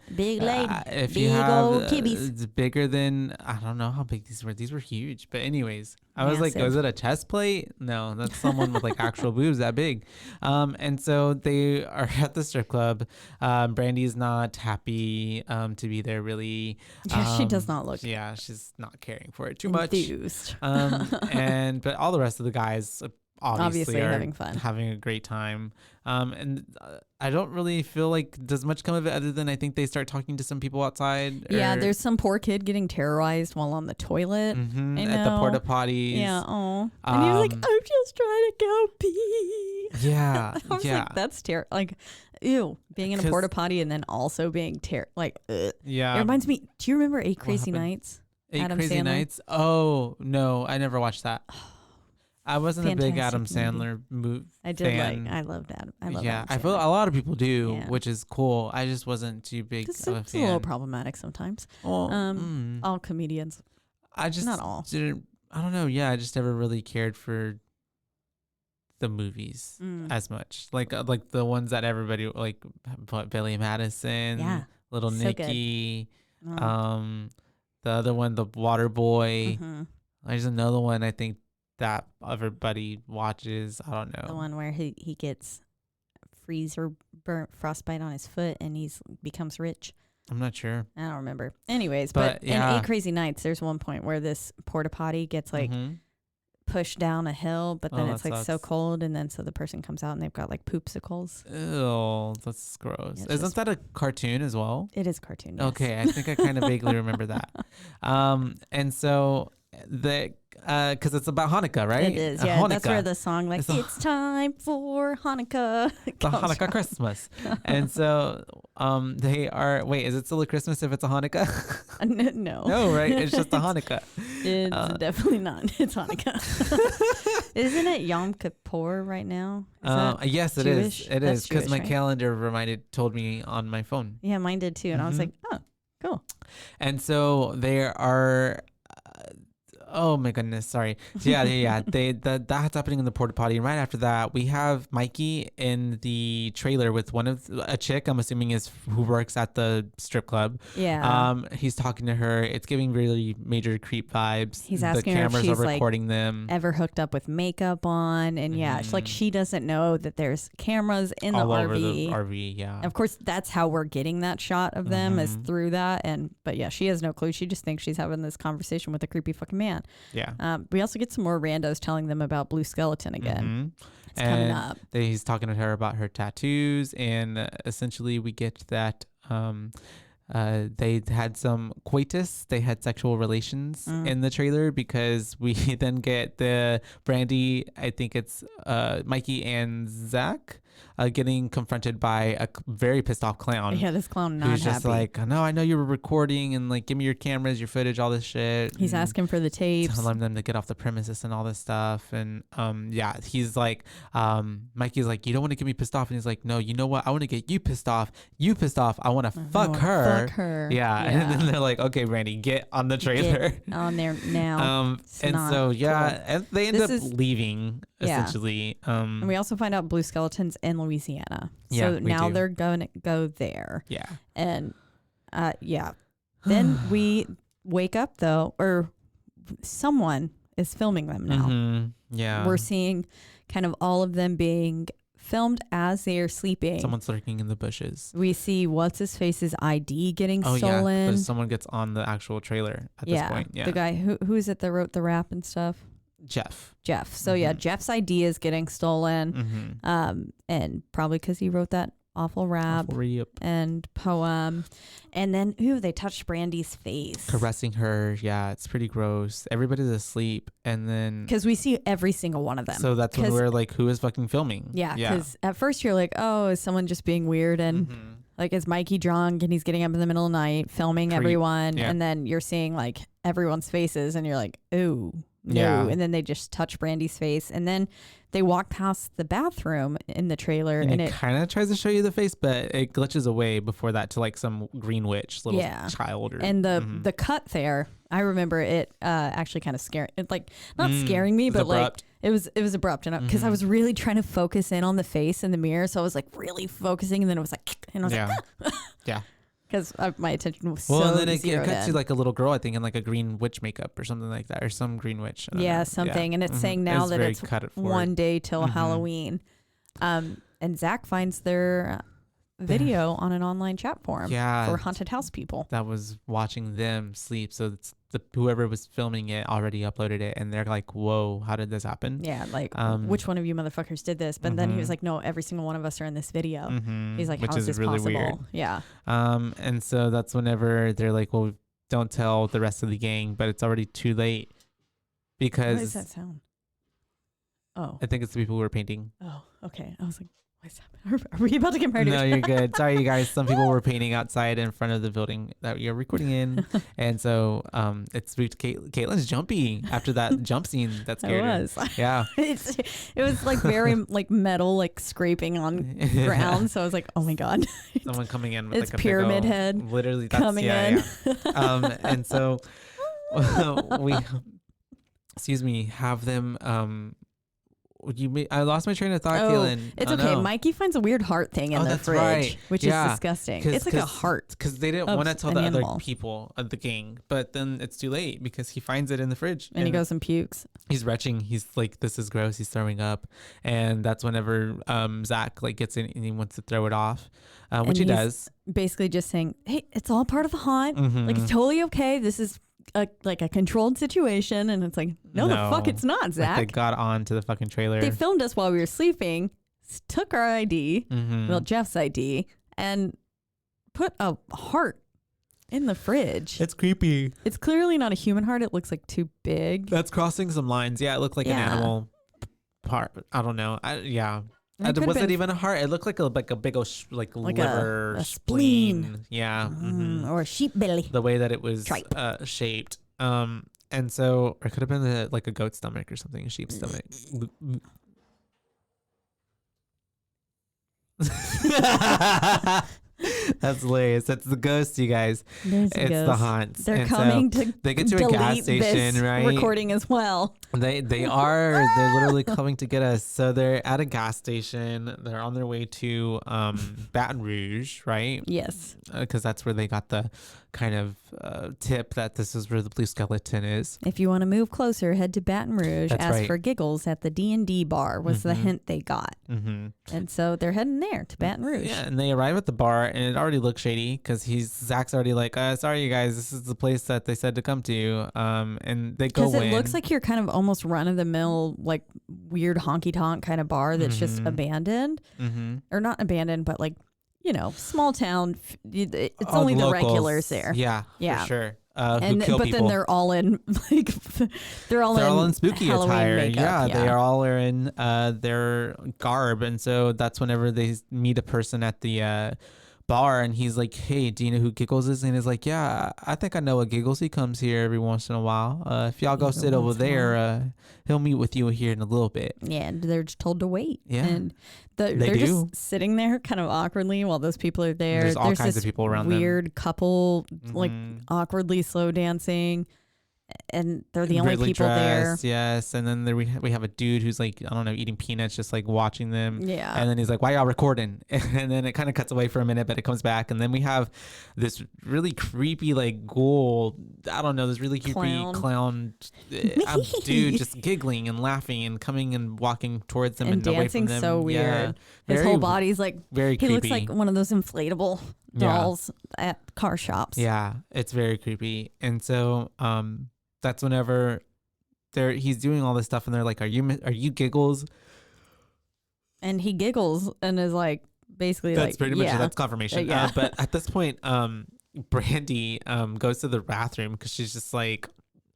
If big you have, old kibbies. It's bigger than, I don't know how big these were. These were huge. But anyways, I was like, Massive. was it a chest plate? No, that's someone with like actual boobs that big. And so they are at the strip club. Brandy's not happy to be there really. Yeah, she does not look. Yeah, she's not caring for it too much. Enthused. But all the rest of the guys obviously are having fun, having a great time. And I don't really feel like does much come of it other than I think they start talking to some people outside. Yeah, there's some poor kid getting terrorized while on the toilet at the porta potties. Yeah, and he was like, "I'm just trying to go pee." Yeah, I was like, "That's terrible." Like, ew, being in a porta potty and then also being like, ugh. Yeah. It reminds me. Do you remember 8 Crazy Nights? 8 Crazy Nights. Oh no, I never watched that. I wasn't a big Adam Sandler movie. I did fan. I loved Adam. I love Adam Sandler. I feel a lot of people do, which is cool. I just wasn't too big of a fan. It's a little problematic sometimes. All comedians. I just not all. I don't know. Yeah, I just never really cared for the movies as much. Like the ones that everybody like, Billy Madison, Little so Nicky, the other one, The Water Boy. There's another one I think that everybody watches. I don't know. The one where he gets freeze or burnt frostbite on his foot and he's becomes rich. I'm not sure. I don't remember. Anyways, but in 8 Crazy Nights, there's one point where this porta potty gets like pushed down a hill, but then it's like so cold, and then so the person comes out and they've got like poopsicles. Ew, that's gross. Yeah, Isn't that a cartoon as well? It is a cartoon. Yes. Okay, I think I kind of vaguely remember that. And so because it's about Hanukkah, right? It is, yeah. Hanukkah. That's where the song, like, it's time for Hanukkah. The Hanukkah Christmas. And so they are, wait, is it still a Christmas if it's a Hanukkah? No. No, right? It's just a Hanukkah. It's definitely not. It's Hanukkah. Isn't it Yom Kippur right now? Yes, it Jewish? is. It That's is, because Jewish, my right? calendar told me on my phone. Yeah, mine did too. And I was like, oh, cool. And so there are, oh my goodness, sorry. So yeah. That's happening in the porta potty. And right after that, we have Mikey in the trailer with a chick, I'm assuming is who works at the strip club. Yeah. He's talking to her. It's giving really major creep vibes. He's asking her if the cameras she's are recording them. ever hooked up with makeup on. And yeah, it's like she doesn't know that there's cameras in all the over RV. the RV, yeah. Of course, that's how we're getting that shot of them is through that. But yeah, she has no clue. She just thinks she's having this conversation with a creepy fucking man. Yeah. We also get some more randos telling them about Blue Skeleton again. It's coming up. He's talking to her about her tattoos, and essentially we get that they had some coitus. They had sexual relations in the trailer, because we then get the Brandy, I think it's Mikey and Zach, getting confronted by a very pissed off clown. Yeah, this clown not who's happy. just like, no, I know you were recording, and like, give me your cameras, your footage, all this shit. He's asking for the tapes. Telling them to get off the premises and all this stuff. And he's like, Mikey's like, you don't want to get me pissed off. And he's like, no, you know what? I want to get you pissed off. You pissed off. I want to fuck her. Fuck her. Yeah. And then they're like, okay, Brandy, get on the trailer. Get on there now. And so, cool. and they end up leaving, essentially. And we also find out Blue Skeleton's in Louisiana. Yeah, So now they're going to go there. Yeah. And then we wake up though, or someone is filming them now. Yeah. We're seeing kind of all of them being filmed as they are sleeping. Someone's lurking in the bushes. We see what's his face's ID getting stolen. Yeah, but someone gets on the actual trailer at this point. Yeah. The guy who is it that wrote the rap and stuff? Jeff. So yeah, Jeff's ID is getting stolen. And probably because he wrote that awful rap and poem. And then they touched Brandy's face, caressing her. Yeah, it's pretty gross. Everybody's asleep, and then because we see every single one of them. So that's when we're like, who is fucking filming? Yeah, because at first you're like, oh, is someone just being weird? And like, is Mikey drunk and he's getting up in the middle of the night filming everyone? And then you're seeing like everyone's faces, and you're like, ooh. No. Yeah. And then they just touch Brandy's face, and then they walk past the bathroom in the trailer, and it kind of tries to show you the face, but it glitches away before that to like some green witch little child. And the cut there, I remember it actually kind of scaring, like not scaring me, but abrupt. Like it was abrupt, and because I was really trying to focus in on the face in the mirror, so I was like really focusing, and then it was like, and I was like, yeah. Because my attention was and then it cuts to like a little girl, I think, in like a green witch makeup or something like that, or some green witch. Something. And it's saying now that it's one day till Halloween. And Zach finds their video on an online chat forum for haunted house people that was watching them sleep. So it's whoever was filming it already uploaded it, and they're like, whoa, how did this happen? Yeah, like which one of you motherfuckers did this? But then he was like, no, every single one of us are in this video. He's like, how is this really possible? Weird. Yeah. And so that's whenever they're like, well, don't tell the rest of the gang, but it's already too late, because what does that sound? Oh, I think it's the people who are painting. Oh, okay. I was like, what's happening? Are we about to get murdered? No, you're good. Sorry, you guys. Some people were painting outside in front of the building that you're recording in. And so it spooked Caitlin's jumpy after that jump scene. That scared her. Yeah. It was like very like metal, like scraping on ground. So I was like, oh my God. Someone coming in with it's like a pyramid head. Literally, that's coming in. Yeah. And so we, have them I lost my train of thought, Caitlin. It's okay. No. Mikey finds a weird heart thing in the fridge, which is disgusting. It's like a heart. Because they didn't want to tell the other people of the gang, but then it's too late because he finds it in the fridge. And he goes and pukes. He's retching. He's like, this is gross. He's throwing up. And that's whenever Zach like gets in and he wants to throw it off, which he does. Basically just saying, hey, it's all part of the haunt. Like, it's totally okay. This is like a controlled situation. And it's like, no, the fuck it's not, Zach. Like, they got on to the fucking trailer. They filmed us while we were sleeping, took our ID, well, Jeff's ID, and put a heart in the fridge. It's creepy. It's clearly not a human heart. It looks like too big. That's crossing some lines. Yeah, it looked like an animal part. I don't know. Was it even a heart? It looked like a big old liver, a spleen. Yeah. Mm-hmm. Or a sheep belly. The way that it was shaped. And so it could have been like a goat stomach or something, a sheep stomach. That's hilarious. That's the ghost, you guys. It's the haunts. They're coming to they get to a gas station, right? Recording as well. They're literally coming to get us. So they're at a gas station. They're on their way to Baton Rouge, right? Yes. Because that's where they got the kind of tip that this is where the blue skeleton is. If you want to move closer, head to Baton Rouge. That's Ask right. for Giggles at the D&D bar was the hint they got. Mm-hmm. And so they're heading there to Baton Rouge. Yeah, and they arrive at the bar, and it already looks shady because Zach's already like, sorry, you guys, this is the place that they said to come to. And they go in. Because it looks like you're kind of almost run-of-the-mill, like weird honky-tonk kind of bar that's just abandoned. Mm-hmm. Or not abandoned, but like, you know, small town. It's only the regulars there. Yeah, for sure. But people. then they're all in like they're all in spooky Halloween attire. makeup. They are all in their garb, and so that's whenever they meet a person at the bar, and he's like, "Hey, do you know who Giggles is?" And he's like, "Yeah, I think I know a Giggles. He comes here every once in a while. If y'all go sit over there, he'll meet with you here in a little bit." Yeah, and they're just told to wait. Yeah, and they're just sitting there kind of awkwardly while those people are there. There's all kinds of people around them. Weird couple like awkwardly slow dancing. And they're the only Weirdly people dressed, there. Yes, and then we have a dude who's like, I don't know, eating peanuts, just like watching them. Yeah. And then he's like, "Why y'all recording?" And then it kind of cuts away for a minute, but it comes back, and then we have this really creepy like ghoul. I don't know, this really creepy clown dude just giggling and laughing and coming and walking towards them and away from them. So weird. Yeah. His whole body's like very creepy. He looks like one of those inflatable dolls at car shops. Yeah, it's very creepy. And so that's whenever he's doing all this stuff, and they're like, are you Giggles? And he giggles and is like, basically that's like, pretty much it. That's confirmation. But at this point, Brandy goes to the bathroom because she's just like,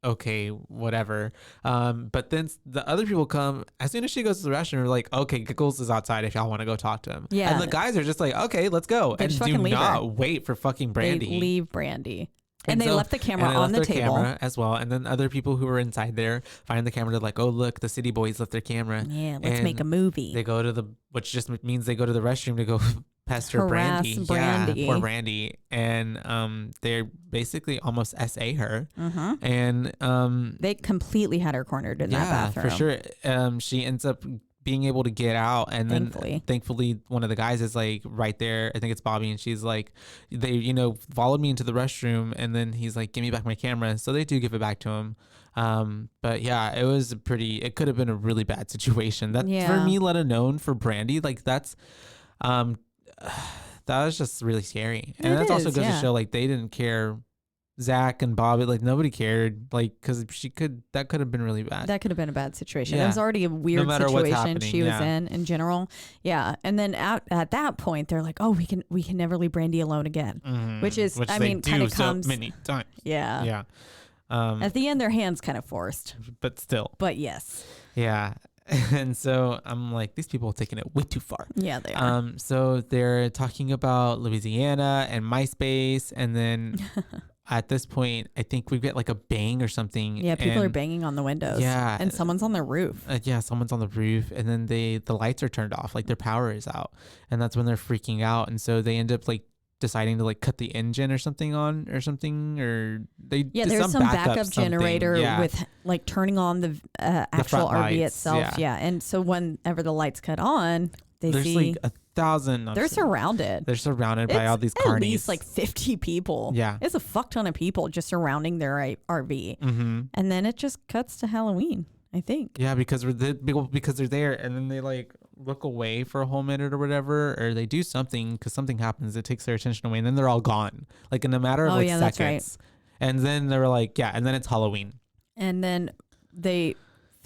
okay, whatever. But then the other people come as soon as she goes to the restroom. They're like, okay, Giggles is outside if y'all want to go talk to him. Yeah, and the guys are just like, okay, let's go, and do not wait for fucking Brandy. They leave Brandy. And they left the camera on the table as well. And then other people who were inside there find the camera. They're like, "Oh, look, the city boys left their camera. Yeah, let's make a movie." They go to which just means they go to the restroom to go pester Brandy. Yeah, poor Brandy. And they're basically almost SA her. Mm-hmm. And they completely had her cornered in that bathroom. For sure. She ends up being able to get out, and then thankfully one of the guys is like right there. I think it's Bobby, and she's like, they followed me into the restroom, and then he's like, "Give me back my camera." So they do give it back to him. But yeah, it could have been a really bad situation. That for me, let alone for Brandy, like that's that was just really scary. And that's also goes to show like they didn't care. Zach and Bobby, like nobody cared, like because that could have been really bad. That could have been a bad situation. It was already a weird situation she was in general. Yeah, and then at that point they're like, "Oh, we can never leave Brandy alone again," which I mean kind of comes so many times. Yeah, yeah. At the end, their hands kind of forced, but still. But yes. Yeah. And so I'm like, these people are taking it way too far. Yeah, they are. So they're talking about Louisiana and MySpace, and then at this point, I think we get like a bang or something. Yeah, people are banging on the windows. Yeah, and someone's on the roof. Someone's on the roof, and then the lights are turned off, like their power is out, and that's when they're freaking out, and so they end up like deciding to like cut the engine or something on or something, or there's some backup generator with like turning on the actual RV lights, itself. Yeah, and so whenever the lights cut on, there's see like 1,000. They're surrounded. They're surrounded by all these carnies. At least like 50 people. Yeah, it's a fuck ton of people just surrounding their RV, and then it just cuts to Halloween. I think. Yeah, because they're there, and then they like look away for a whole minute or whatever, or they do something because something happens. It takes their attention away, and then they're all gone, like in a matter of seconds. That's right. And then they were like, and then it's Halloween. And then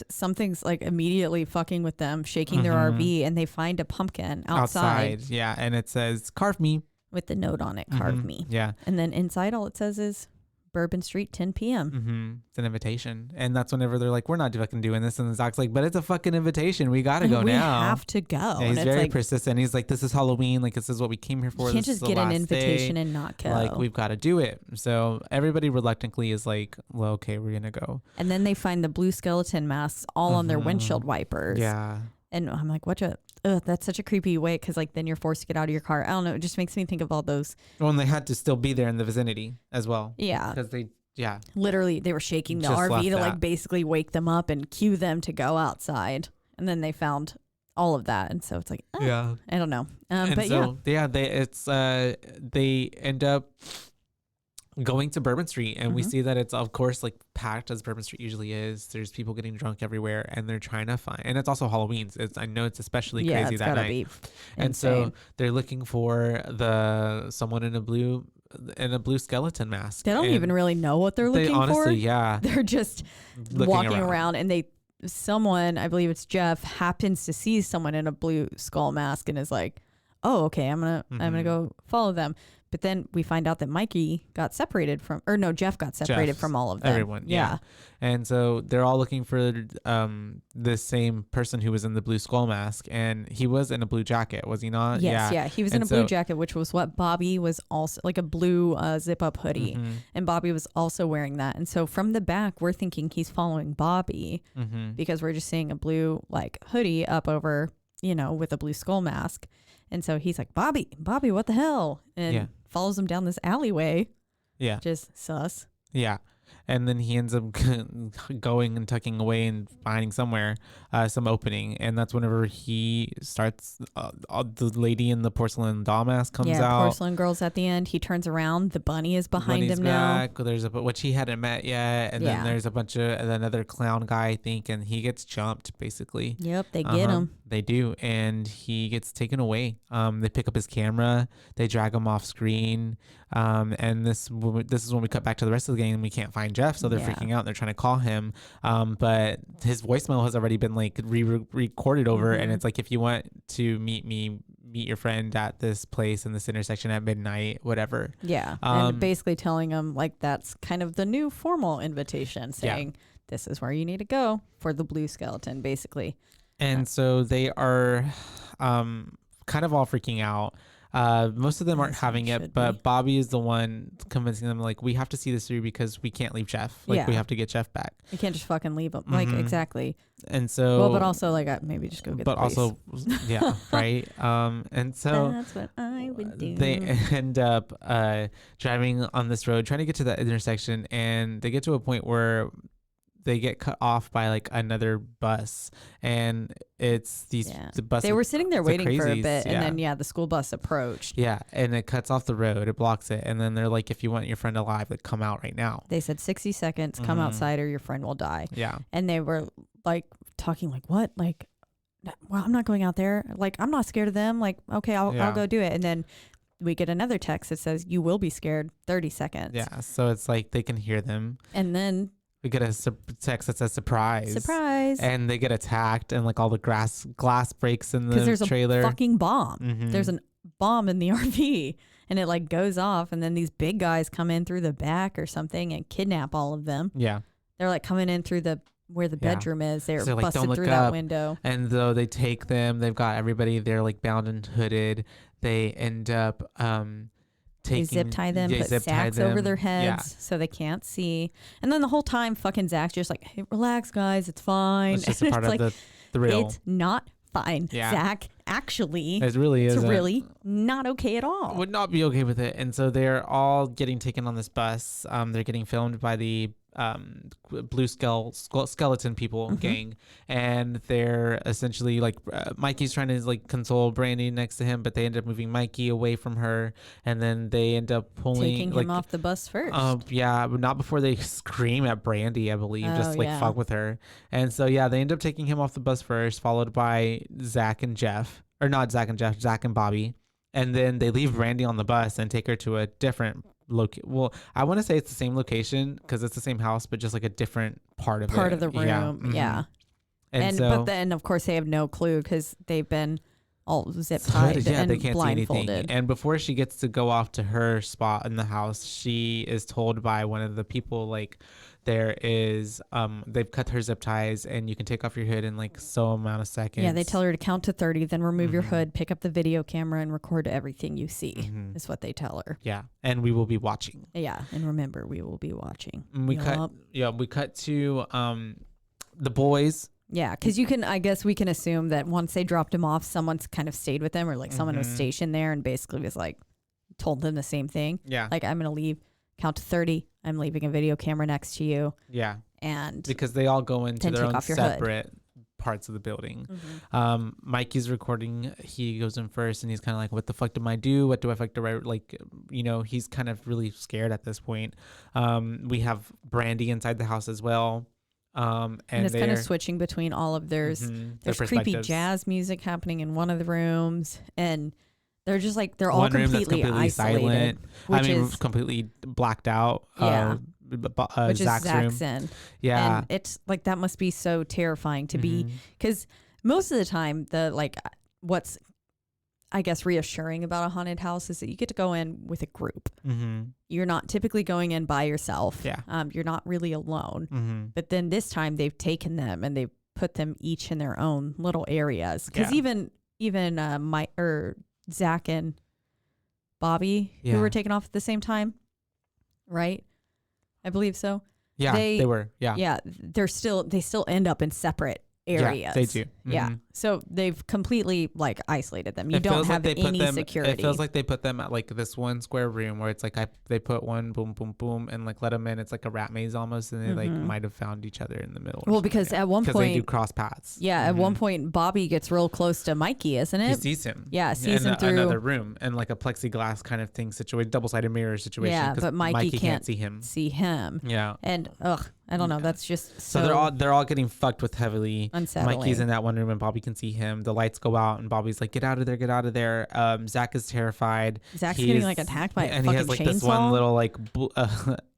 something's like immediately fucking with them, shaking their RV, and they find a pumpkin outside. Yeah, and it says, "Carve me." with the note on it, carve me. Yeah. And then inside, all it says is Bourbon Street, 10 p.m. It's an invitation. And that's whenever they're like, we're not fucking doing this. And Zach's like, but it's a fucking invitation. We got to go now. We have to go. Yeah, and he's it's very like, persistent. He's like, this is Halloween. Like, this is what we came here for. you can't This just is get the an last invitation day. and not go. Like, we've got to do it. So everybody reluctantly is like, well, okay, we're going to go. And then they find the blue skeleton masks all on their windshield wipers. Yeah. And I'm like, that's such a creepy way, because like then you're forced to get out of your car. I don't know. It just makes me think of all those. Well, and they had to still be there in the vicinity as well. Yeah. Because literally they were shaking the Just RV left to that. like basically wake them up and cue them to go outside. And then they found all of that. And so it's like, I don't know. But they end up going to Bourbon Street, and we see that it's of course like packed as Bourbon Street usually is. There's people getting drunk everywhere, and they're trying to find, and it's also Halloween. I know it's especially crazy it's that gotta night. be And so insane. they're looking for someone in a blue skeleton mask. They don't And even really know what they're looking honestly, for. yeah, They're just looking walking around, and someone, I believe it's Jeff, happens to see someone in a blue skull mask and is like, oh, okay, I'm gonna go follow them. But then we find out that Jeff got separated from all of them. Everyone, yeah. And so they're all looking for the same person who was in the blue skull mask, and he was in a blue jacket, was he not? Yes, yeah. He was in a blue jacket, which was what Bobby was also, like a blue zip-up hoodie, and Bobby was also wearing that. And so from the back, we're thinking he's following Bobby because we're just seeing a blue like hoodie up over, with a blue skull mask. And so he's like, Bobby, what the hell? And follows him down this alleyway. Yeah. Just sus. Yeah. And then he ends up going and tucking away and finding somewhere, some opening. And that's whenever he starts, the lady in the porcelain doll mask comes out. Yeah, porcelain girl's at the end. He turns around. The bunny is behind him back. Now. There's which he hadn't met yet. And then there's a bunch of another clown guy, I think, and he gets jumped, basically. Yep, they get him. They do. And he gets taken away. They pick up his camera. They drag him off screen. And this is when we cut back to the rest of the game, and we can't find Jeff, so they're freaking out and they're trying to call him, but his voicemail has already been like re-recorded over, and it's like, if you want to meet your friend at this place in this intersection at midnight, whatever. And basically telling him like that's kind of the new formal invitation, saying this is where you need to go for the blue skeleton, basically. And so they are kind of all freaking out. Most of them aren't having it, but Bobby is the one convincing them, like, we have to see this through because we can't leave Jeff. Like, we have to get Jeff back. You can't just fucking leave him. Like, exactly. And so... Well, but also, like, maybe just go get the police. But also, yeah, right? And so... That's what I would do. They end up driving on this road, trying to get to that intersection, and they get to a point where they get cut off by like another bus, and it's the bus. They were sitting there waiting for a bit, and then the school bus approached. Yeah, and it cuts off the road, it blocks it, and then they're like, if you want your friend alive, like, come out right now. They said 60 seconds, come outside or your friend will die. Yeah. And they were like talking like, what? Like, well, I'm not going out there. Like, I'm not scared of them. Like, okay, I'll go do it. And then we get another text that says, you will be scared 30 seconds. Yeah, so it's like they can hear them. And then we get a text that says surprise. Surprise. And they get attacked, and like all the glass breaks in the trailer. Because there's a fucking bomb. There's a bomb in the RV, and it like goes off, and then these big guys come in through the back or something and kidnap all of them. Yeah. They're like coming in through where the bedroom is. They're like, busted through that window. And though they take them, they've got everybody there like bound and hooded. They end up they zip tie them, put sacks over their heads so they can't see. And then the whole time, fucking Zach's just like, hey, relax, guys, it's fine. It's just a part of the thrill. It's not fine. Yeah. Zach, actually, it really is really not okay at all. Would not be okay with it. And so they're all getting taken on this bus. They're getting filmed by the blue skeleton people gang, and they're essentially like Mikey's trying to like console Brandy next to him, but they end up moving Mikey away from her, and then they end up taking him off the bus first. But not before they scream at Brandy, I believe, fuck with her. And so they end up taking him off the bus first, followed by Zach and Bobby, and then they leave Brandy on the bus and take her to a different well, I want to say it's the same location because it's the same house, but just like a different part of the room. Yeah. And so, but then of course they have no clue because they've been all zip tied and they can't blindfolded. see anything. And before she gets to go off to her spot in the house, she is told by one of the people, like, there is they've cut her zip ties and you can take off your hood in like so amount of seconds. Yeah, they tell her to count to 30, then remove your hood, pick up the video camera, and record everything you see. Is what they tell her. Yeah, and we will be watching. Yeah, and remember, we will be watching. And we cut to the boys. Yeah, because I guess we can assume that once they dropped him off, someone's kind of stayed with them, or like someone was stationed there and basically was like, told them the same thing. Yeah. Like, I'm going to leave, count to 30. I'm leaving a video camera next to you. Yeah. And because they all go into their own separate hood. Parts of the building. Mikey's recording. He goes in first and he's kind of like, what the fuck do I do? What do I fuck do? Like, he's kind of really scared at this point. We have Brandy inside the house as well. And it's kind of switching between all of there's creepy jazz music happening in one of the rooms, and they're just like they're all completely isolated. Silent. I mean, completely blacked out. Yeah. Which Zach's is Zach's room. in. Yeah. And it's like that must be so terrifying to be, because most of the time what's I guess reassuring about a haunted house is that you get to go in with a group. You're not typically going in by yourself. Yeah. You're not really alone. But then this time they've taken them and they've put them each in their own little areas. Because even Zach and Bobby, who were taken off at the same time, right? I believe so. Yeah, they were. Yeah. Yeah, they still end up in separate areas. Yeah, they do. Yeah. So they've completely like isolated them. You don't have any security. It feels like they put them at like this one square room where it's like they put one boom, boom, boom, and like let them in. It's like a rat maze almost, and they like might have found each other in the middle. Well, because at one point they do cross paths. Yeah, at one point Bobby gets real close to Mikey, isn't it? He sees him. Yeah, sees him through another room and like a plexiglass kind of thing situation, double-sided mirror situation. Yeah, but Mikey can't see him. Yeah, and I don't know. That's just so they're all getting fucked with heavily. Unsettling. Mikey's in that one room and Bobby can see him. The lights go out and Bobby's like, get out of there, get out of there. Zach is terrified. Zach's getting like attacked by a fucking chainsaw. And he has like this one little like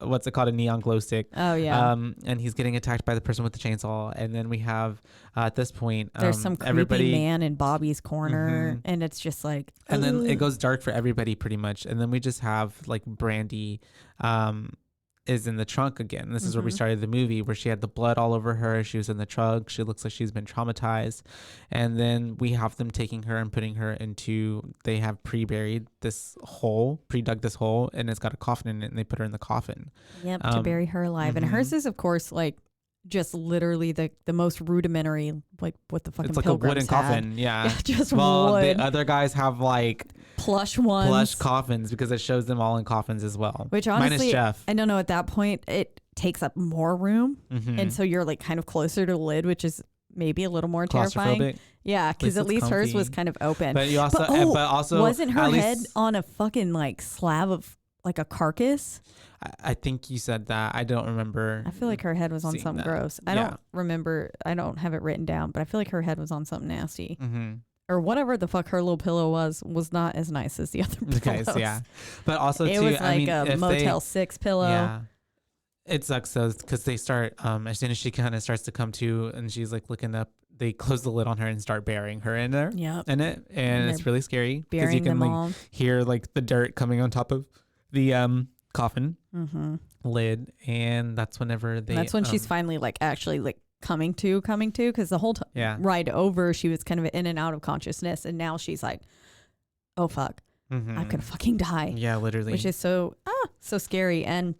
what's it called, a neon glow stick. Oh yeah. And he's getting attacked by the person with the chainsaw. And then we have at this point there's some creepy man in Bobby's corner, and it's just like. And then it goes dark for everybody pretty much. And then we just have like Brandy. Is in the trunk again. This is where we started the movie, where she had the blood all over her. She was in the trunk. She looks like she's been traumatized. And then we have them taking her and putting her into, they have pre-dug this hole, and it's got a coffin in it, and they put her in the coffin. Yep, to bury her alive. And hers is, of course, like just literally the most rudimentary, like what the fucking Pilgrims had. It's like a wooden coffin, yeah. Just wood. The other guys have like plush ones. Plush coffins, because it shows them all in coffins as well. Which honestly, minus Jeff. I don't know, at that point, it takes up more room. And so you're like kind of closer to the lid, which is maybe a little more terrifying. Yeah, because at least hers was kind of open. But you also, but also wasn't her head on a fucking like slab of like a carcass? I think you said that. I don't remember. I feel like her head was on something gross. I don't remember. I don't have it written down, but I feel like her head was on something nasty. Or whatever the fuck her little pillow was not as nice as the other pillows. Okay, yeah. But also it was like a Motel 6 pillow. Yeah. It sucks though, because they start, as soon as she kind of starts to come to and she's like looking up, they close the lid on her and start burying her in there. Yeah. In it. And it's really scary, because you can like hear like the dirt coming on top of the coffin lid. And that's whenever that's when she's finally like actually like coming to, because the whole ride over she was kind of in and out of consciousness, and now she's like, oh fuck, I'm gonna fucking die. Yeah, literally. Which is so scary. And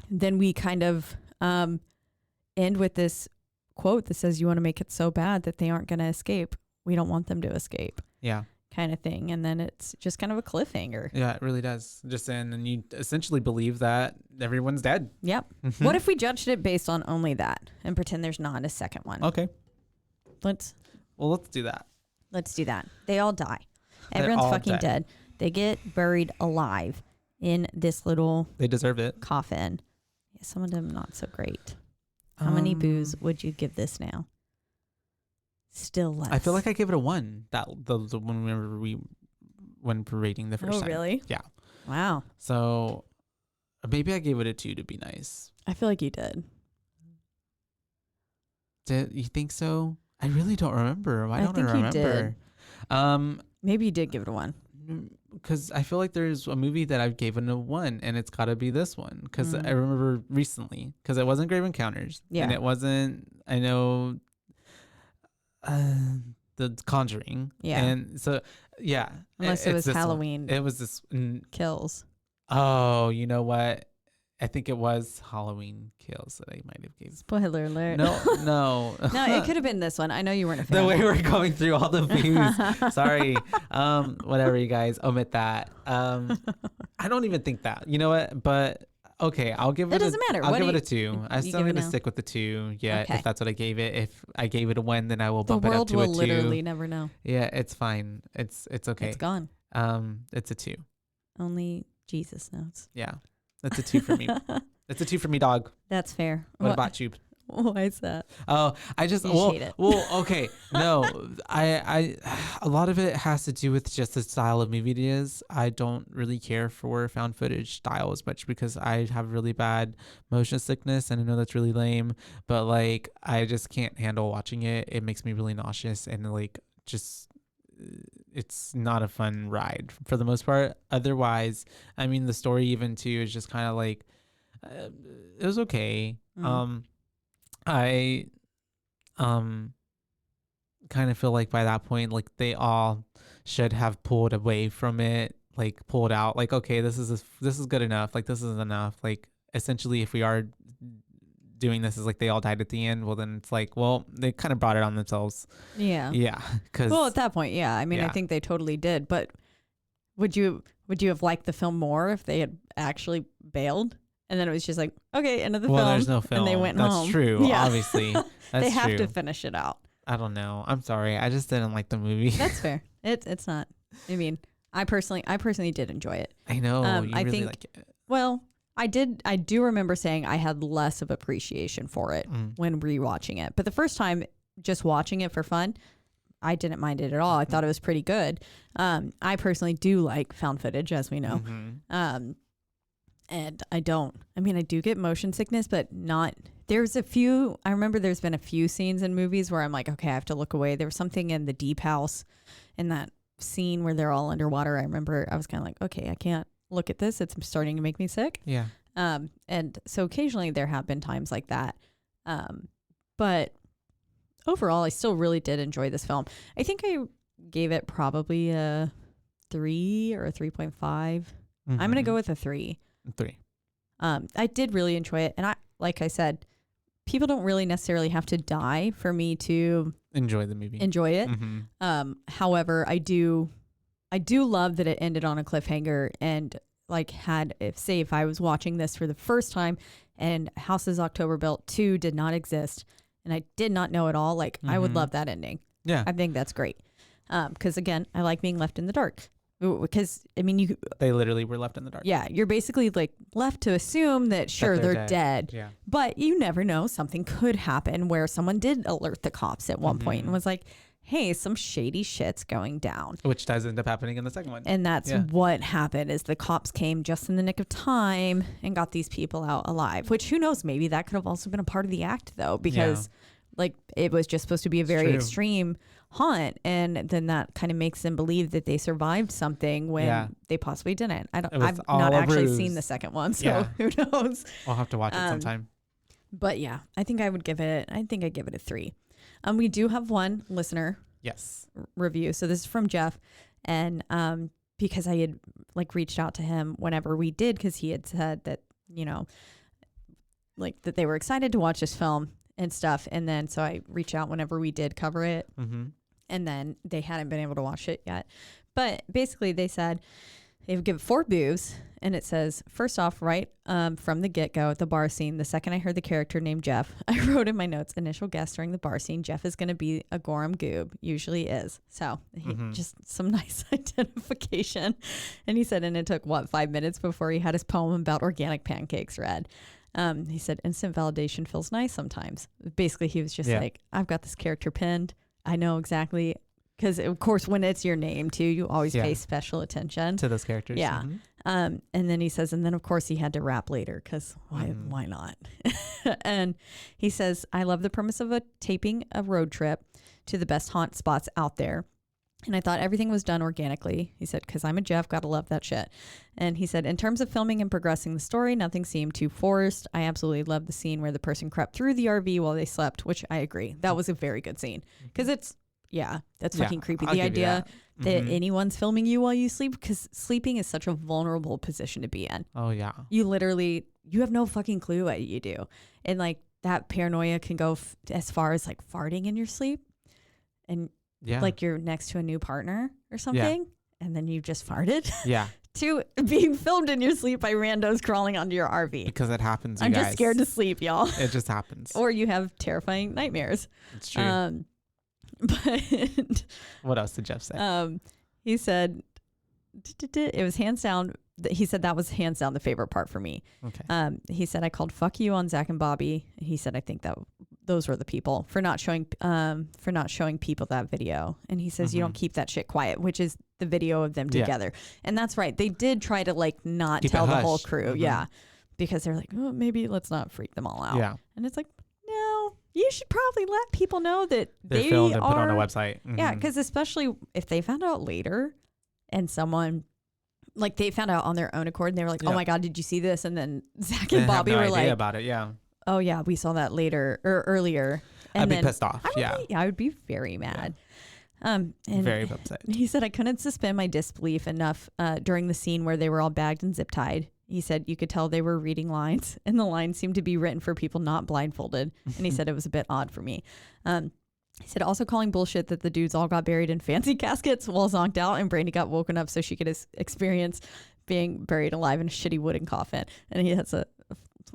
then we kind of end with this quote that says, you want to make it so bad that they aren't gonna escape. We don't want them to escape. Yeah. Kind of thing. And then it's just kind of a cliffhanger. Yeah, it really does. And you essentially believe that everyone's dead. Yep. What if we judged it based on only that and pretend there's not a second one? Okay. Let's do that. Let's do that. They all die. Everyone's fucking dead. They get buried alive in this little They deserve it. Coffin. Yeah, some of them not so great. How many boos would you give this now? Still less. I feel like I gave it a 1. That the one whenever we went for rating the first time. Oh, really? Yeah. Wow. So maybe I gave it a 2 to be nice. I feel like you did. Did you think so? I really don't remember. Why don't I remember? You did. Maybe you did give it a 1. Because I feel like there's a movie that I've given a 1, and it's got to be this one. Because I remember recently, because it wasn't Grave Encounters, and it wasn't. I know. The Conjuring. Yeah. And so, yeah. Unless it was Halloween. It was this. Kills. Oh, you know what? I think it was Halloween Kills that I might have given. Spoiler alert. No. No, it could have been this one. I know you weren't a fan. The way we're going through all the views. Sorry. Whatever, you guys. Omit that. I don't even think that. You know what? But okay, I'll give it. It doesn't matter. I'll give it a 2. I'm still going to stick with the 2. Yeah, Okay. if that's what I gave it. If I gave it a 1, then I will The bump it up world to a 2. will literally never know. Yeah, it's fine. It's okay. It's gone. It's a 2. Only Jesus knows. Yeah, that's a 2 for me. That's a 2 for me, dog. That's fair. What about you? Why is that? Oh, I just hate it. Well, okay. No, I a lot of it has to do with just the style of movie it is. I don't really care for found footage style as much because I have really bad motion sickness, and I know that's really lame, but like I just can't handle watching it. It makes me really nauseous, and like just it's not a fun ride for the most part. Otherwise, I mean, the story even too is just kind of like it was okay. I kind of feel like by that point, like they all should have pulled away from it, like pulled out, like, okay, this is good enough. Like, this is enough. Like, essentially, if we are doing this, is like they all died at the end. Well, then it's like, well, they kind of brought it on themselves. Yeah. Yeah. Well, at that point, yeah. I mean, I think they totally did. But would you have liked the film more if they had actually bailed? And then it was just like, okay, end of the film. Well, there's no film. And they went That's home. That's true. Yeah. Obviously. That's they have true. to finish it out. I don't know. I'm sorry. I just didn't like the movie. That's fair. It's not. I mean, I personally did enjoy it. I know. You I really think, like it. Well, I do remember saying I had less of appreciation for it when rewatching it. But the first time, just watching it for fun, I didn't mind it at all. I thought it was pretty good. I personally do like found footage, as we know. And I do get motion sickness, but not, I remember there's been a few scenes in movies where I'm like, okay, I have to look away. There was something in the Deep House in that scene where they're all underwater. I remember I was kind of like, okay, I can't look at this. It's starting to make me sick. Yeah. And so occasionally there have been times like that. But overall, I still really did enjoy this film. I think I gave it probably a 3 or a 3.5. I'm going to go with a 3. 3. I did really enjoy it. And like I said, people don't really necessarily have to die for me to enjoy the movie. Enjoy it. However, I do love that it ended on a cliffhanger and like if I was watching this for the first time and Houses October Built 2 did not exist and I did not know at all, like I would love that ending. Yeah. I think that's great. Because again, I like being left in the dark. Because I mean, they literally were left in the dark. Yeah, you're basically like left to assume that sure they're dead. Yeah. But you never know. Something could happen where someone did alert the cops at one point and was like, "Hey, some shady shit's going down." Which does end up happening in the second one. And that's what happened. Is the cops came just in the nick of time and got these people out alive. Which who knows? Maybe that could have also been a part of the act though, because like it was just supposed to be a very extreme haunt, and then that kind of makes them believe that they survived something when they possibly didn't. I've not actually seen the second one, so who knows? I'll have to watch it sometime. But yeah, I think I'd give it a 3. We do have one listener review. So this is from Jeff, and because I had like reached out to him whenever we did, because he had said that, you know, like that they were excited to watch this film and stuff, and then so I reached out whenever we did cover it. And then they hadn't been able to watch it yet. But basically they said they would give it 4 boos. And it says, first off, right from the get-go at the bar scene, the second I heard the character named Jeff, I wrote in my notes, initial guess during the bar scene, Jeff is going to be a Gorham Goob, usually is. So just some nice identification. And he said, and it took, 5 minutes before he had his poem about organic pancakes read. He said, instant validation feels nice sometimes. Basically, he was just like, I've got this character pinned. I know exactly, because of course when it's your name too, you always pay special attention to those characters. Yeah. And then he says, and then of course he had to rap later because why not? And he says, I love the premise of taping a road trip to the best haunt spots out there. And I thought everything was done organically. He said, because I'm a Jeff, gotta love that shit. And he said, in terms of filming and progressing the story, nothing seemed too forced. I absolutely loved the scene where the person crept through the RV while they slept, which I agree. That was a very good scene. Because that's fucking creepy. I'll The give you idea that Mhm. anyone's filming you while you sleep, because sleeping is such a vulnerable position to be in. Oh yeah. You have no fucking clue what you do. And like that paranoia can go as far as like farting in your sleep. And like you're next to a new partner or something, and then you just farted. Yeah. To being filmed in your sleep by randos crawling onto your RV. Because it happens. I'm guys. just scared to sleep, y'all. It just happens. Or you have terrifying nightmares. It's true. But what else did Jeff say? He said it was hands down. He said that was hands down the favorite part for me. Okay. He said I called "fuck you" on Zach and Bobby. He said I think that those were the people for not showing people that video. And he says you don't keep that shit quiet, which is the video of them together. And that's right. They did try to like not Keep tell the hush. whole crew. Yeah, because they're like, oh, maybe let's not freak them all out. Yeah. And it's like, no, you should probably let people know that They're they filmed and are, put on a website. Yeah, because especially if they found out later and someone, like they found out on their own accord and they were like, oh my God, did you see this? And then Zach and Bobby were like, about it. Yeah. Oh yeah, we saw that later or earlier. And I'd be then pissed off. I would be very mad. And very upset. He said I couldn't suspend my disbelief enough during the scene where they were all bagged and zip tied. He said you could tell they were reading lines, and the lines seemed to be written for people not blindfolded. And he said it was a bit odd for me. He said also calling bullshit that the dudes all got buried in fancy caskets while zonked out, and Brandy got woken up so she could experience being buried alive in a shitty wooden coffin. And he has a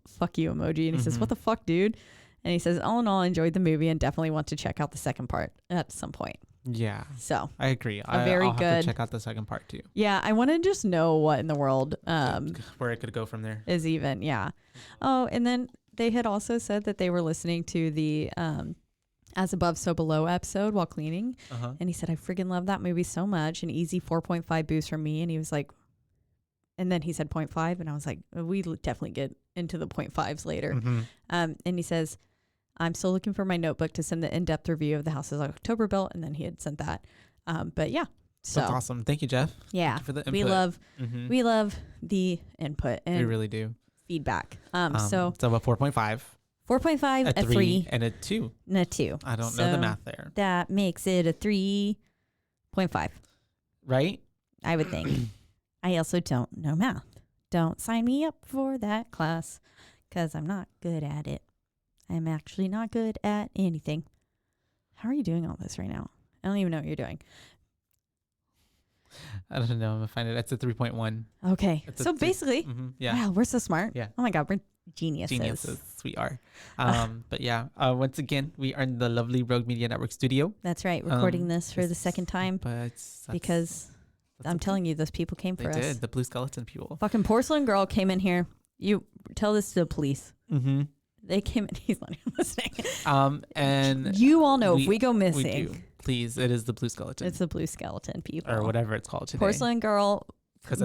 fuck you emoji, and he says, what the fuck, dude? And he says, all in all, I enjoyed the movie and definitely want to check out the second part at some point. Yeah. So I agree. I'll have to check out the second part too. Yeah, I want to just know what in the world where it could go from there. Is even, yeah. Oh, and then they had also said that they were listening to the As Above, So Below episode while cleaning. And he said, I friggin' love that movie so much. An easy 4.5 boost from me. And he was like, and then he said 0.5. And I was like, we definitely get into the 0.5s later. And he says, I'm still looking for my notebook to send the in-depth review of the houses October built. And then he had sent that. But yeah. So that's awesome. Thank you, Jeff. Yeah. Thank you for the input. We love the input. And we really do. Feedback. So a 4.5. 4.5, a 3, and a 2. And a 2. I don't know the math there. That makes it a 3.5. Right? I would think. I also don't know math. Don't sign me up for that class because I'm not good at it. I'm actually not good at anything. How are you doing all this right now? I don't even know what you're doing. I don't know. I'm going to find it. It's a 3.1. Okay. So basically, wow, we're so smart. Yeah. Oh my God, we're geniuses. Geniuses. We are. But yeah, once again, we are in the lovely Rogue Media Network studio. That's right. Recording this for the second time. Because I'm telling you, those people came for us. They did. The Blue Skeleton people. Fucking Porcelain Girl came in here. You tell this to the police. They came in. He's not even listening. And you all know if we go missing. Please, it is the Blue Skeleton. It's the Blue Skeleton people. Or whatever it's called today. Porcelain Girl,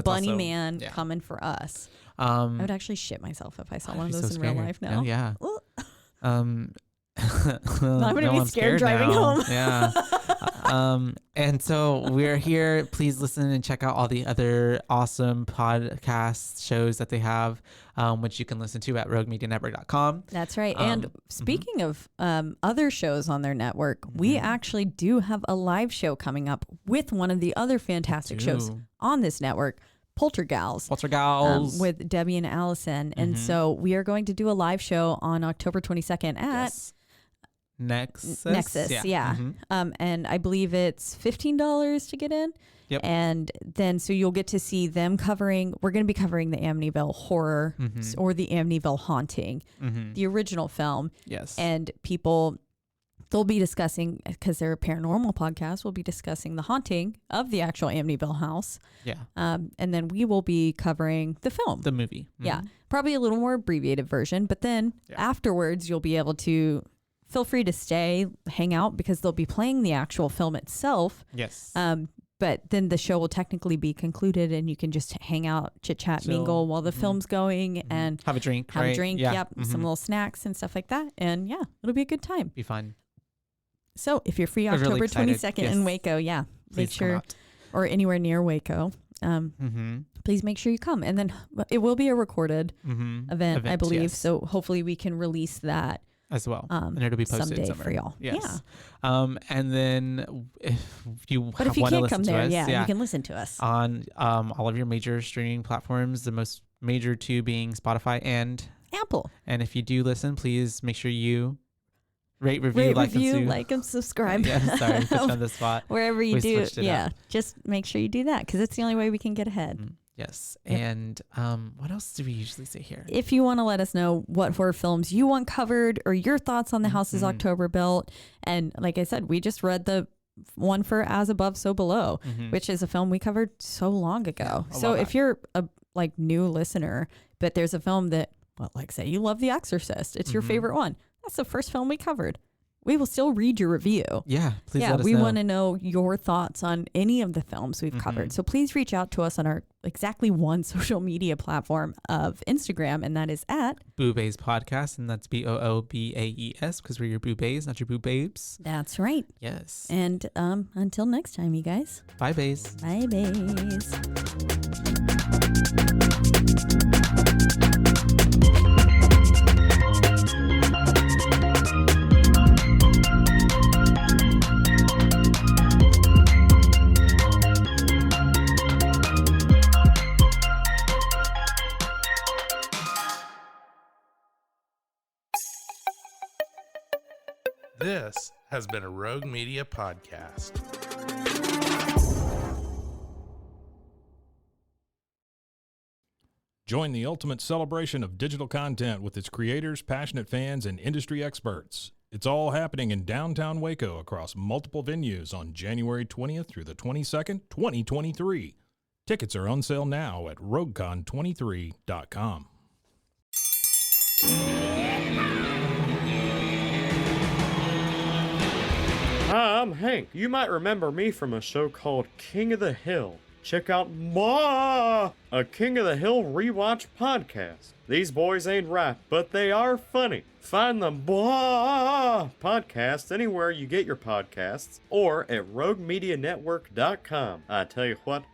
Bunny Man coming for us. I would actually shit myself if I saw one of those in real life now. Oh, yeah. I'm going to be scared driving home. Yeah. And so we're here. Please listen and check out all the other awesome podcast shows that they have, which you can listen to at roguemedianetwork.com. That's right. And speaking of other shows on their network, we actually do have a live show coming up with one of the other fantastic shows on this network, Poltergals, with Debbie and Allison. And so we are going to do a live show on October 22nd at Nexus. Yeah. And I believe it's $15 to get in. Yep. And then so you'll get to see them we're going to be covering the Amityville horror or the Amityville haunting, the original film. Yes. And they'll be discussing, because they're a paranormal podcast, we'll be discussing the haunting of the actual Amityville house. Yeah. And then we will be covering the film. The movie. Yeah. Probably a little more abbreviated version. But then afterwards, you'll be able to feel free to stay, hang out, because they'll be playing the actual film itself. Yes. But then the show will technically be concluded and you can just hang out, chit chat, mingle while the film's going and have a drink. Yep. Some little snacks and stuff like that. And yeah, it'll be a good time. Be fun. So if you're free October 22nd in Waco, make sure, or anywhere near Waco, please make sure you come. And then it will be a recorded event, I believe. Yes. So hopefully we can release that as well, and it'll be posted someday somewhere for y'all. Yes. Yeah. And then if you but if you want to can't listen come to there, us, you can listen to us on all of your major streaming platforms. The most major two being Spotify and Apple. And if you do listen, please make sure you rate, review, like and subscribe. Yeah, sorry, put you on the spot. Wherever you do, up. just make sure you do that because it's the only way we can get ahead. Yes. Yep. And what else do we usually say here? If you want to let us know what horror films you want covered or your thoughts on the houses October built. And like I said, we just read the one for As Above, So Below, which is a film we covered so long ago. So if you're a new listener, but there's a film that, like say you love The Exorcist, it's your favorite one. That's the first film we covered. We will still read your review. Yeah, please let us know. We want to know your thoughts on any of the films we've covered. So please reach out to us on our exactly one social media platform of Instagram, and that is at BooBaes Podcast, and that's BOOBAES because we're your BooBaes, not your BooBabes. That's right. Yes. And until next time, you guys. Bye, Baes. Bye, Baes. This has been a Rogue Media podcast. Join the ultimate celebration of digital content with its creators, passionate fans, and industry experts. It's all happening in downtown Waco across multiple venues on January 20th through the 22nd, 2023. Tickets are on sale now at roguecon23.com. Hi, I'm Hank. You might remember me from a show called King of the Hill. Check out a King of the Hill rewatch podcast. These boys ain't rap, but they are funny. Find the podcast anywhere you get your podcasts or at roguemedianetwork.com. I tell you what.